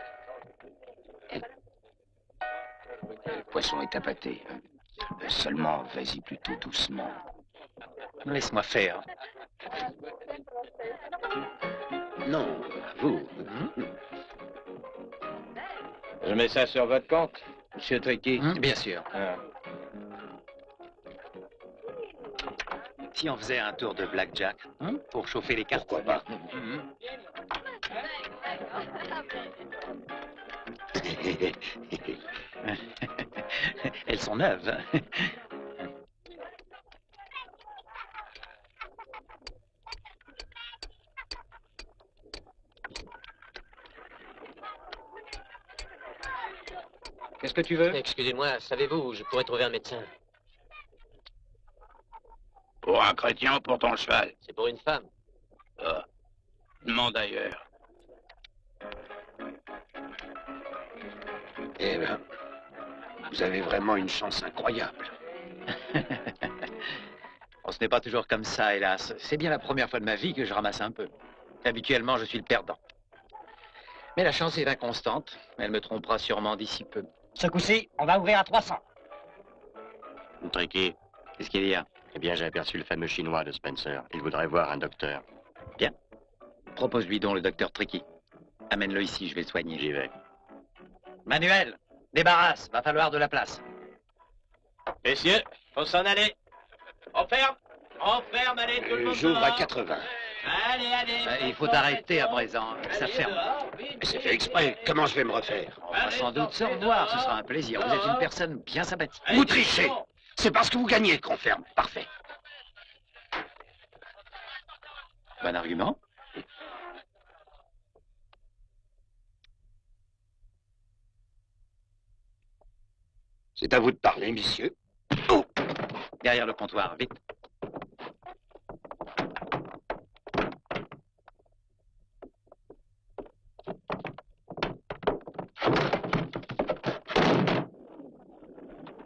Le poisson est appâté. Seulement, vas-y plutôt doucement. Laisse-moi faire. Non, vous. Je mets ça sur votre compte, monsieur Tricky. Bien sûr. Ah. Si on faisait un tour de blackjack, pour chauffer les cartes. Pourquoi pas? Elles sont neuves. Qu'est-ce que tu veux? Excusez-moi, savez-vous où je pourrais trouver un médecin? Pour un chrétien ou pour ton cheval? C'est pour une femme. Ah. Demande ailleurs. Eh ben, vous avez vraiment une chance incroyable. Oh, ce n'est pas toujours comme ça, hélas. C'est bien la première fois de ma vie que je ramasse un peu. Habituellement, je suis le perdant. Mais la chance est inconstante. Elle me trompera sûrement d'ici peu. Ce coup-ci, on va ouvrir à 300. Tricky, Qu'est-ce qu'il y a? eh bien, j'ai aperçu le fameux chinois de Spencer. Il voudrait voir un docteur. Bien. Propose-lui donc le docteur Tricky. Amène-le ici, je vais le soigner. J'y vais. Manuel, débarrasse, va falloir de la place. Messieurs, faut s'en aller. On ferme, allez, tout le monde J'ouvre à dehors. 80. Allez. Il faut arrêter à présent, ça ferme. Mais c'est fait exprès. Comment je vais me refaire? On va sans doute se revoir, ce sera un plaisir. Vous êtes une personne bien sympathique. Vous trichez. C'est parce que vous gagnez qu'on ferme. Parfait. Bon argument. C'est à vous de parler, messieurs. Derrière le comptoir, vite.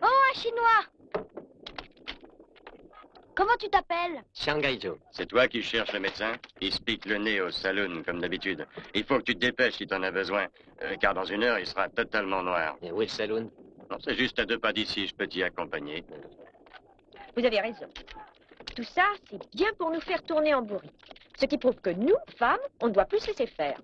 Oh, un Chinois! Comment tu t'appelles? Shanghai Joe. C'est toi qui cherches le médecin? Il se pique le nez au saloon, comme d'habitude. Il faut que tu te dépêches si t'en as besoin, car dans une heure, il sera totalement noir. Et où est le saloon? Non, c'est juste à 2 pas d'ici, je peux t'y accompagner. Vous avez raison. Tout ça, c'est bien pour nous faire tourner en bourrique. Ce qui prouve que nous, femmes, on ne doit plus se laisser faire.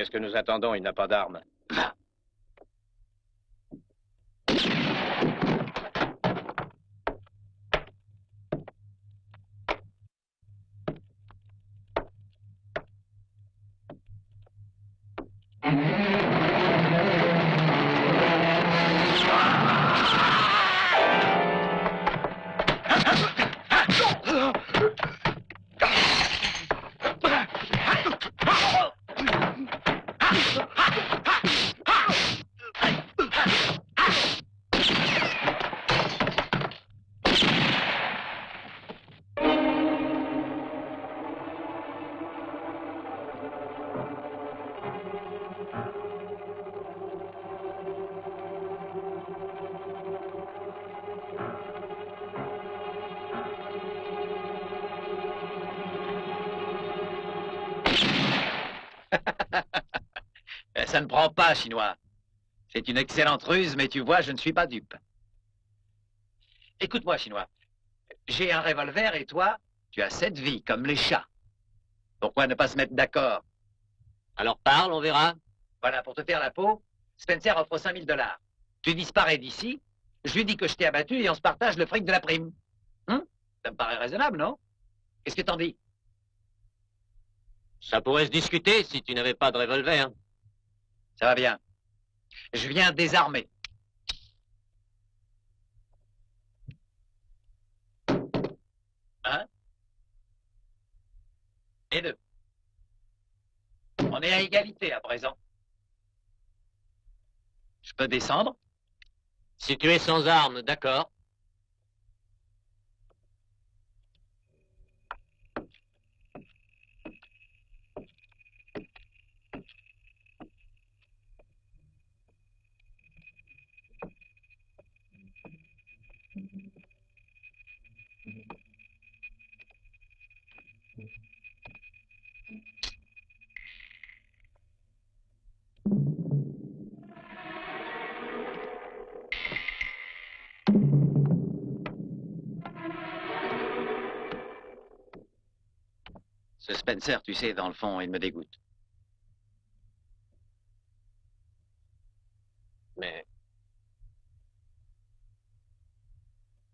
Qu'est-ce que nous attendons? Il n'a pas d'armes. Ça ne prend pas, Chinois. C'est une excellente ruse, mais tu vois, je ne suis pas dupe. Écoute-moi, Chinois. J'ai un revolver et toi, tu as 7 vies, comme les chats. Pourquoi ne pas se mettre d'accord? Alors parle, on verra. Voilà, pour te faire la peau, Spencer offre 5 000 $. Tu disparais d'ici, je lui dis que je t'ai abattu et on se partage le fric de la prime. Ça me paraît raisonnable, non? Qu'est-ce que t'en dis? Ça pourrait se discuter si tu n'avais pas de revolver. Ça va bien. Je viens désarmer. Un. Et 2. On est à égalité à présent. Je peux descendre? Si tu es sans armes, d'accord. Ce Spencer, tu sais, dans le fond, il me dégoûte. Mais...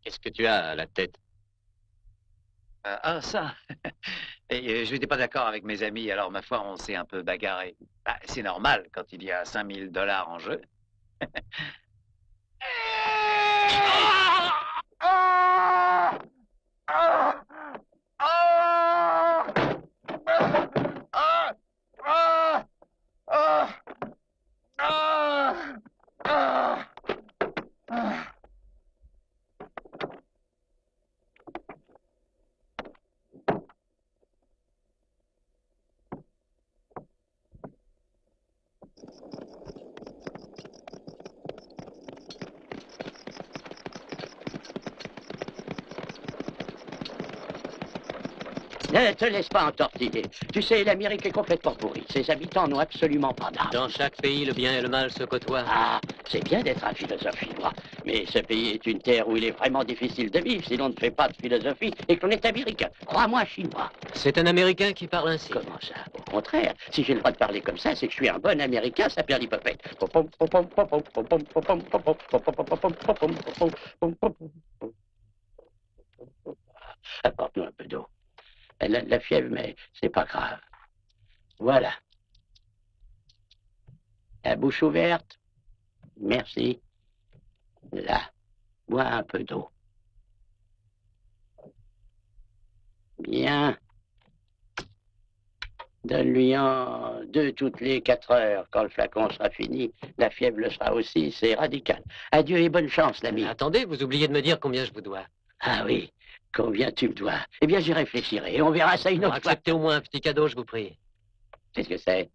qu'est-ce que tu as à la tête? Ça. Et je n'étais pas d'accord avec mes amis, alors ma foi, on s'est un peu bagarré. Bah, c'est normal quand il y a 5 000 $ en jeu. Ne te laisse pas entortiller. Tu sais, l'Amérique est complètement pourrie. Ses habitants n'ont absolument pas d'âme. Dans chaque pays, le bien et le mal se côtoient. Ah, c'est bien d'être un philosophe chinois. Mais ce pays est une terre où il est vraiment difficile de vivre si l'on ne fait pas de philosophie et que l'on est américain. Crois-moi, chinois. C'est un Américain qui parle ainsi. Comment ça? Au contraire. Si j'ai le droit de parler comme ça, c'est que je suis un bon Américain, ça perd l'hypopète. Apporte-nous un peu d'eau. Elle a de la fièvre, mais c'est pas grave. Voilà. La bouche ouverte. Merci. Là. Bois un peu d'eau. Bien. Donne-lui en 2 toutes les 4 heures. Quand le flacon sera fini, la fièvre le sera aussi. C'est radical. Adieu et bonne chance, l'ami. Attendez, vous oubliez de me dire combien je vous dois. Ah oui. Combien tu me dois? Eh bien, j'y réfléchirai. On verra ça une autre fois. Acceptez au moins un petit cadeau, je vous prie. Qu'est-ce que c'est?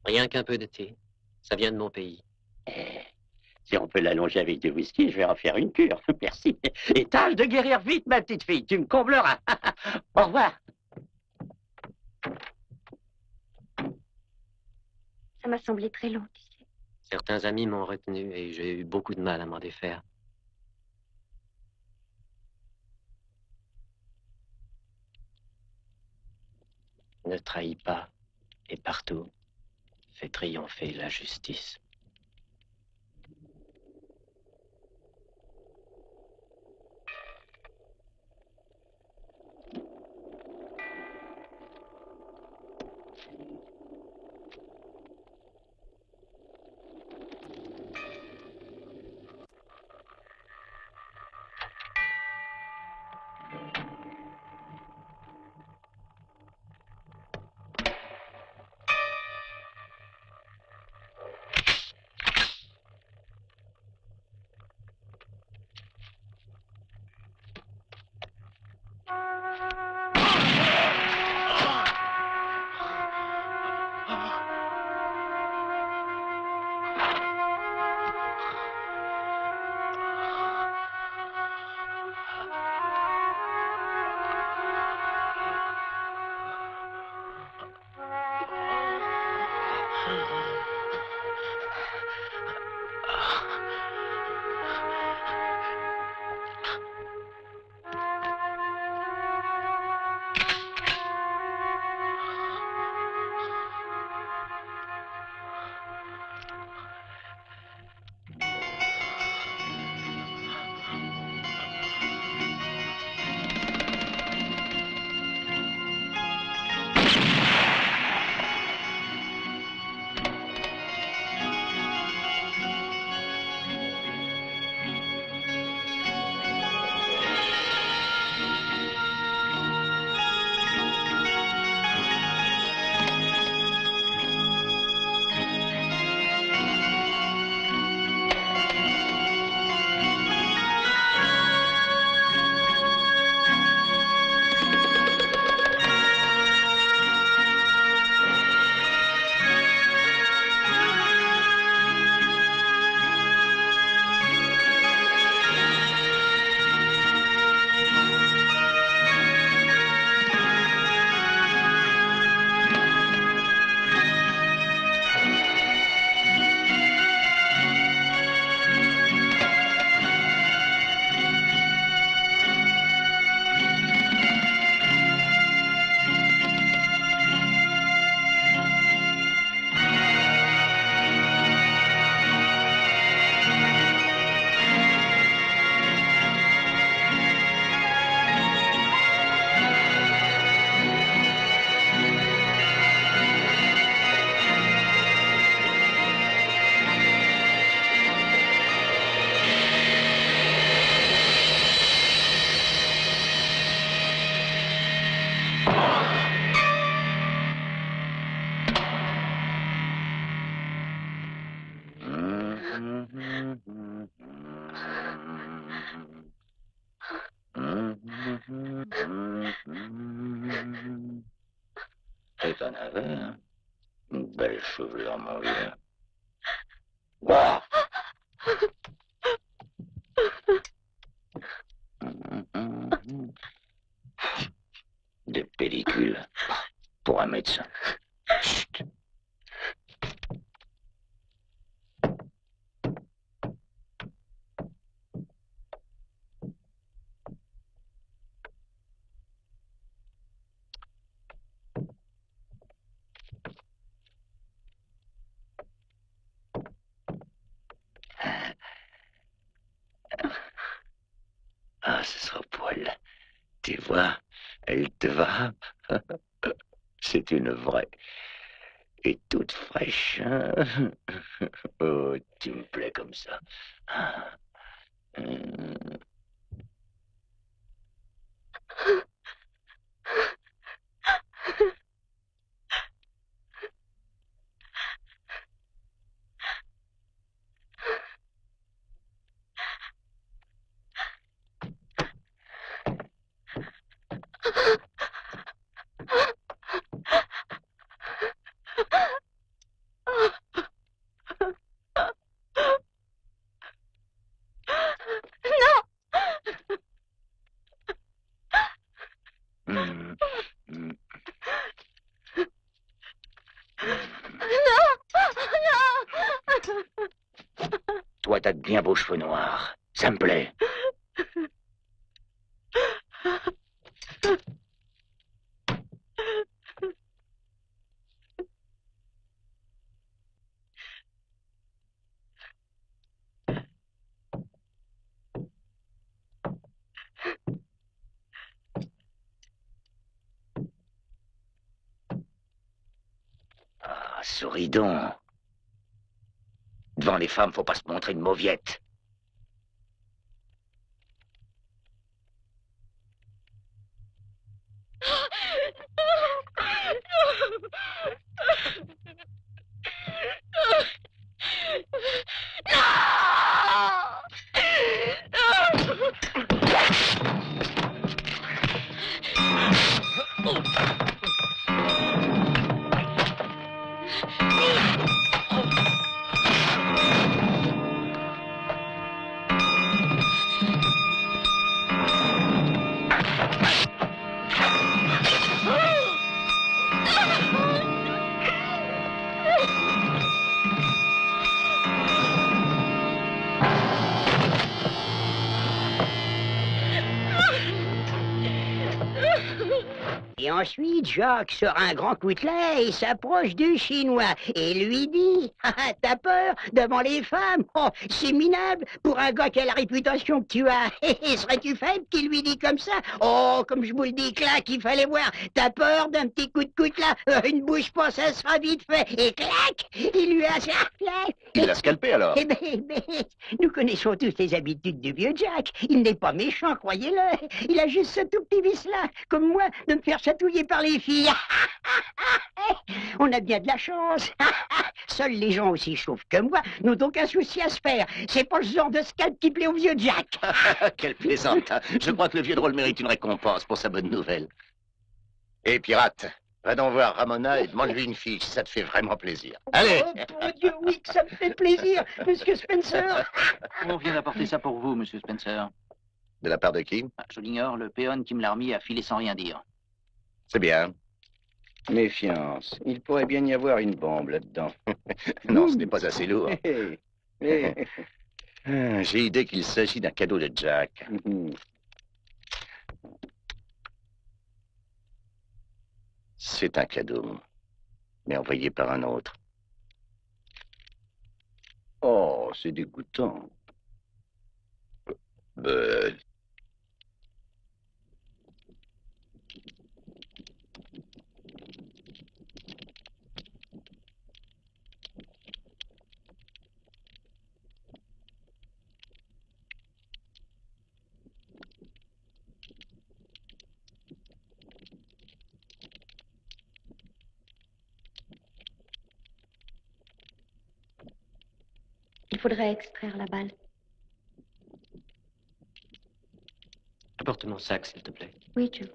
Rien qu'un peu de thé. Ça vient de mon pays. Si on peut l'allonger avec du whisky, je vais en faire une cure. Merci. Et tâche de guérir vite, ma petite fille. Tu me combleras. Au revoir. Ça m'a semblé très long, tu sais. Certains amis m'ont retenu et j'ai eu beaucoup de mal à m'en défaire. Ne trahis pas, et partout, fait triompher la justice. Et t'en avais, hein? Une belle chevelure, mon vieux. Ouah! Des pellicules pour un médecin. Chut. Ah, ce sera pour elle. Tu vois, elle te va. C'est une vraie. Et toute fraîche. Hein? Oh, tu me plais comme ça. Ah. Toi, t'as de bien beaux cheveux noirs. Ça me plaît. souris donc. Devant les femmes, faut pas se montrer une mauviette. Et ensuite, Jacques sort un grand coutelet et s'approche du Chinois et lui dit « Ah, t'as peur devant les femmes? Oh, c'est minable pour un gars qui a la réputation que tu as. Et serais-tu faible qui lui dit comme ça? Oh, comme je vous le dis, clac, il fallait voir. T'as peur d'un petit coup de coutelas? Une bouche pas, ça sera vite fait. Et clac, il lui a... Il l'a scalpé alors. Eh ben, nous connaissons tous les habitudes du vieux Jack. Il n'est pas méchant, croyez-le. Il a juste ce tout petit vice-là, comme moi, de me faire chatouiller par les filles. On a bien de la chance. Seuls les gens aussi chauves que moi n'ont aucun souci à se faire. C'est pas le genre de scalp qui plaît au vieux Jack. Quelle plaisantin. Je crois que le vieux drôle mérite une récompense pour sa bonne nouvelle. Et pirate, va donc voir Ramona et demande-lui une fiche, ça te fait vraiment plaisir. Allez. Oh, mon Dieu, oui, que ça me fait plaisir, Monsieur Spencer. On vient d'apporter ça pour vous, Monsieur Spencer. De la part de qui? Je l'ignore, le péon qui me l'a remis a filé sans rien dire. C'est bien. Méfiance. Il pourrait bien y avoir une bombe là-dedans. Non, ce n'est pas assez lourd. J'ai idée qu'il s'agit d'un cadeau de Jack. C'est un cadeau, mais envoyé par un autre. Oh, c'est dégoûtant. Il faudrait extraire la balle. Apporte mon sac, s'il te plaît. Oui, Joe.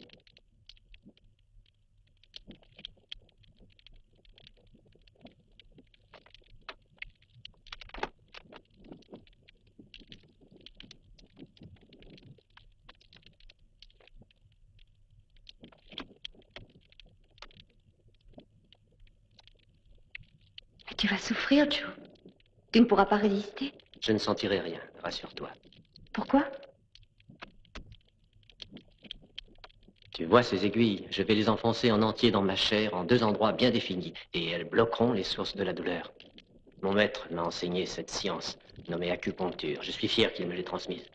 Tu vas souffrir, Joe. Tu ne pourras pas résister. Je ne sentirai rien, rassure-toi. Pourquoi? Tu vois ces aiguilles, je vais les enfoncer en entier dans ma chair, en 2 endroits bien définis, et elles bloqueront les sources de la douleur. Mon maître m'a enseigné cette science, nommée acupuncture. Je suis fier qu'il me l'ait transmise.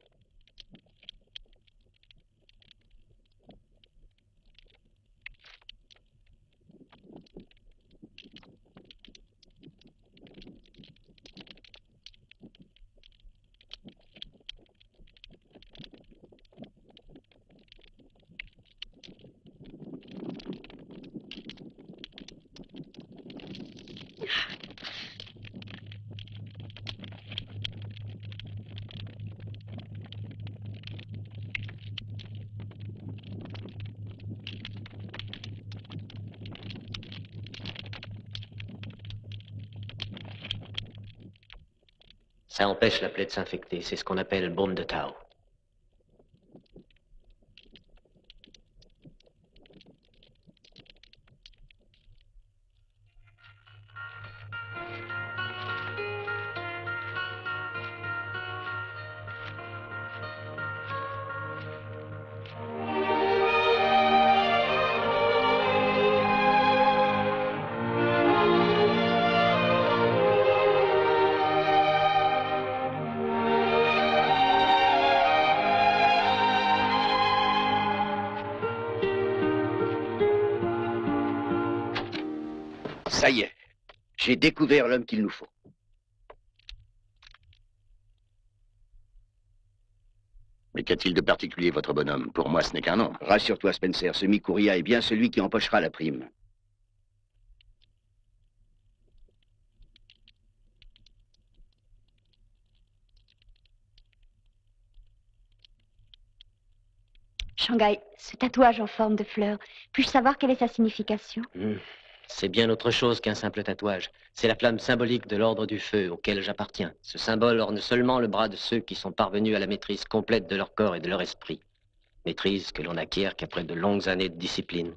Ça empêche la plaie de s'infecter. C'est ce qu'on appelle baume de Tao. Ça y est. J'ai découvert l'homme qu'il nous faut. Mais qu'a-t-il de particulier, votre bonhomme? Pour moi, ce n'est qu'un nom. Rassure-toi, Spencer, ce Mikuria est bien celui qui empochera la prime. Shanghai, ce tatouage en forme de fleur, puis-je savoir quelle est sa signification? C'est bien autre chose qu'un simple tatouage. C'est la flamme symbolique de l'ordre du feu auquel j'appartiens. Ce symbole orne seulement le bras de ceux qui sont parvenus à la maîtrise complète de leur corps et de leur esprit. Maîtrise que l'on n'acquiert qu'après de longues années de discipline.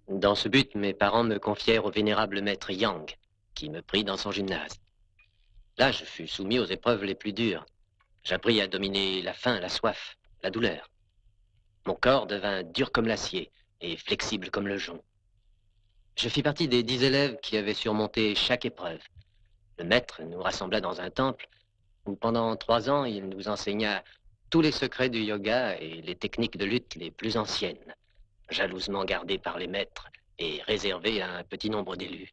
Dans ce but, mes parents me confièrent au vénérable maître Yang, qui me prit dans son gymnase. Là, je fus soumis aux épreuves les plus dures. J'appris à dominer la faim, la soif, la douleur. Mon corps devint dur comme l'acier et flexible comme le jonc. Je fis partie des 10 élèves qui avaient surmonté chaque épreuve. Le maître nous rassembla dans un temple où pendant 3 ans, il nous enseigna tous les secrets du yoga et les techniques de lutte les plus anciennes, jalousement gardées par les maîtres et réservées à un petit nombre d'élus.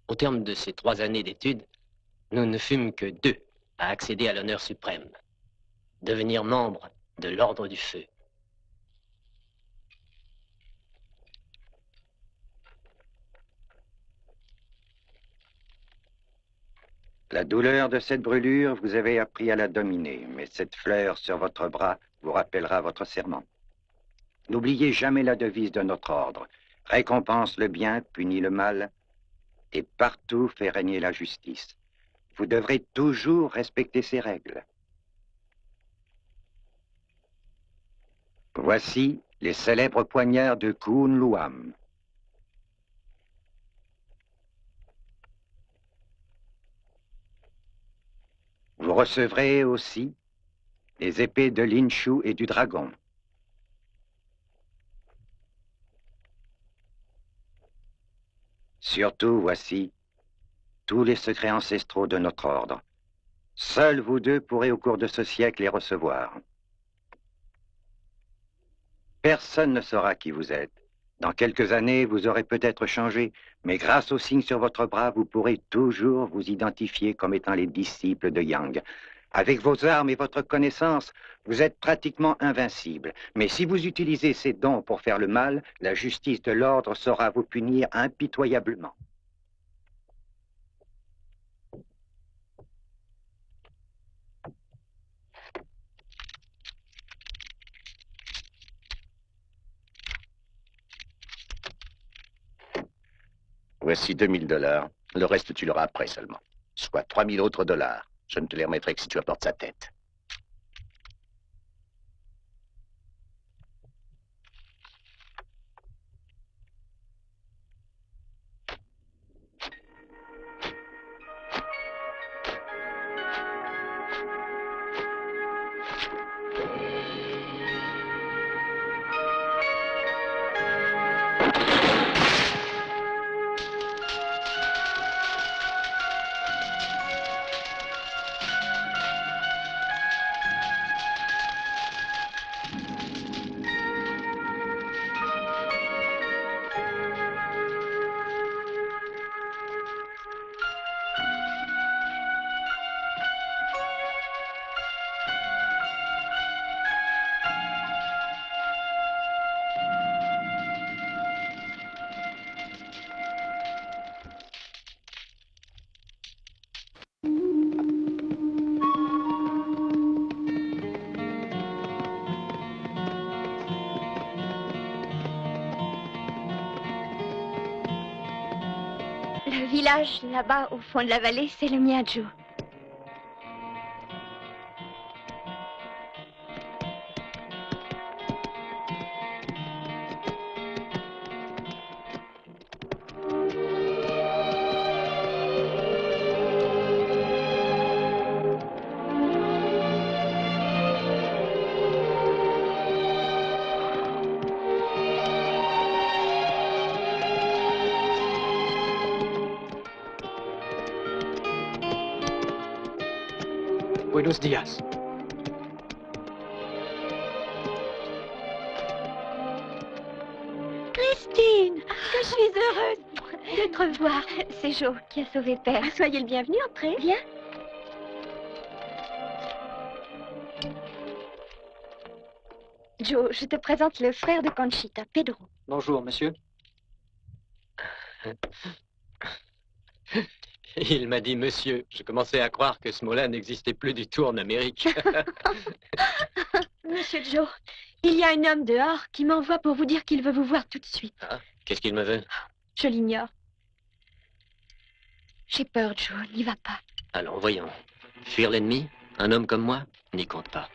Au terme de ces 3 années d'études, nous ne fûmes que 2 à accéder à l'honneur suprême, devenir membre de l'ordre du feu. La douleur de cette brûlure, vous avez appris à la dominer, mais cette fleur sur votre bras vous rappellera votre serment. N'oubliez jamais la devise de notre ordre. Récompense le bien, punit le mal, et partout fait régner la justice. Vous devrez toujours respecter ces règles. Voici les célèbres poignards de Kun Luam. Vous recevrez aussi les épées de l'Inshu et du dragon. Surtout, voici tous les secrets ancestraux de notre ordre. Seuls vous 2 pourrez au cours de ce siècle les recevoir. Personne ne saura qui vous êtes. Dans quelques années, vous aurez peut-être changé, mais grâce au signe sur votre bras, vous pourrez toujours vous identifier comme étant les disciples de Yang. Avec vos armes et votre connaissance, vous êtes pratiquement invincible. Mais si vous utilisez ces dons pour faire le mal, la justice de l'ordre saura vous punir impitoyablement. Voici 2000 $. Le reste, tu l'auras après seulement. Soit 3000 autres $. Je ne te les remettrai que si tu apportes sa tête. Le village, là-bas, au fond de la vallée, c'est le Mianzhou. Buenos días. Christine, que je suis heureuse. De te revoir. C'est Jo qui a sauvé Père. Ah, soyez le bienvenu, entrez. Viens. Joe, je te présente le frère de Conchita, Pedro. Bonjour, monsieur. Il m'a dit monsieur. Je commençais à croire que ce mot-là n'existait plus du tout en Amérique. Monsieur Joe, il y a un homme dehors qui m'envoie pour vous dire qu'il veut vous voir tout de suite. Ah, qu'est-ce qu'il me veut? Je l'ignore. J'ai peur, Joe, n'y va pas. Allons, voyons. Fuir l'ennemi, un homme comme moi, n'y compte pas.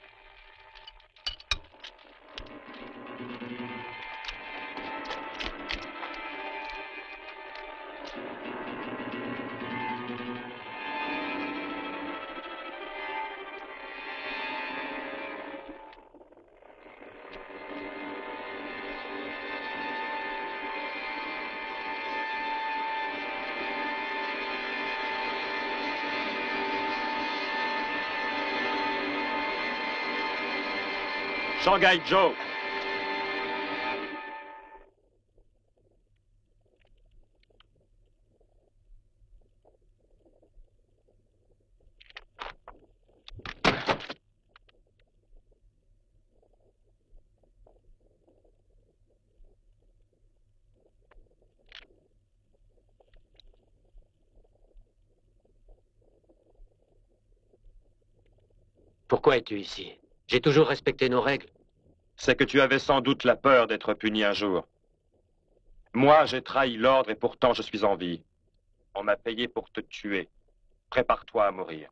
Shanghai Joe. Pourquoi es-tu ici? J'ai toujours respecté nos règles. C'est que tu avais sans doute la peur d'être puni un jour. Moi, j'ai trahi l'ordre et pourtant je suis en vie. On m'a payé pour te tuer. Prépare-toi à mourir.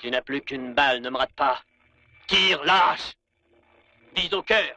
Tu n'as plus qu'une balle, ne me rate pas. Tire, lâche. Vise au cœur.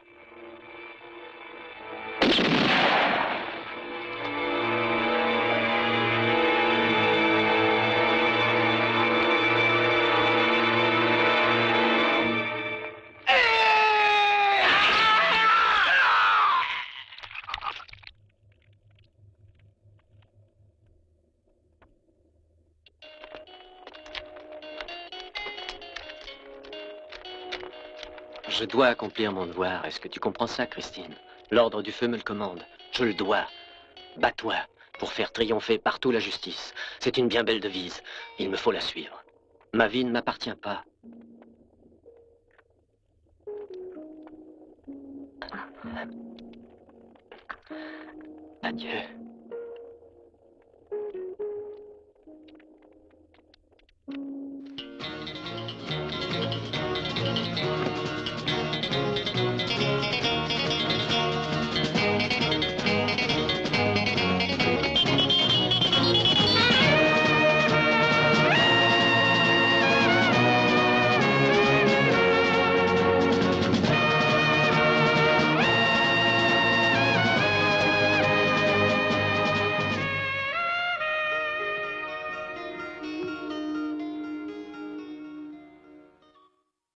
Je dois accomplir mon devoir. Est-ce que tu comprends ça, Christine? L'ordre du feu me le commande. Je le dois. Bats-toi pour faire triompher partout la justice. C'est une bien belle devise. Il me faut la suivre. Ma vie ne m'appartient pas. Adieu.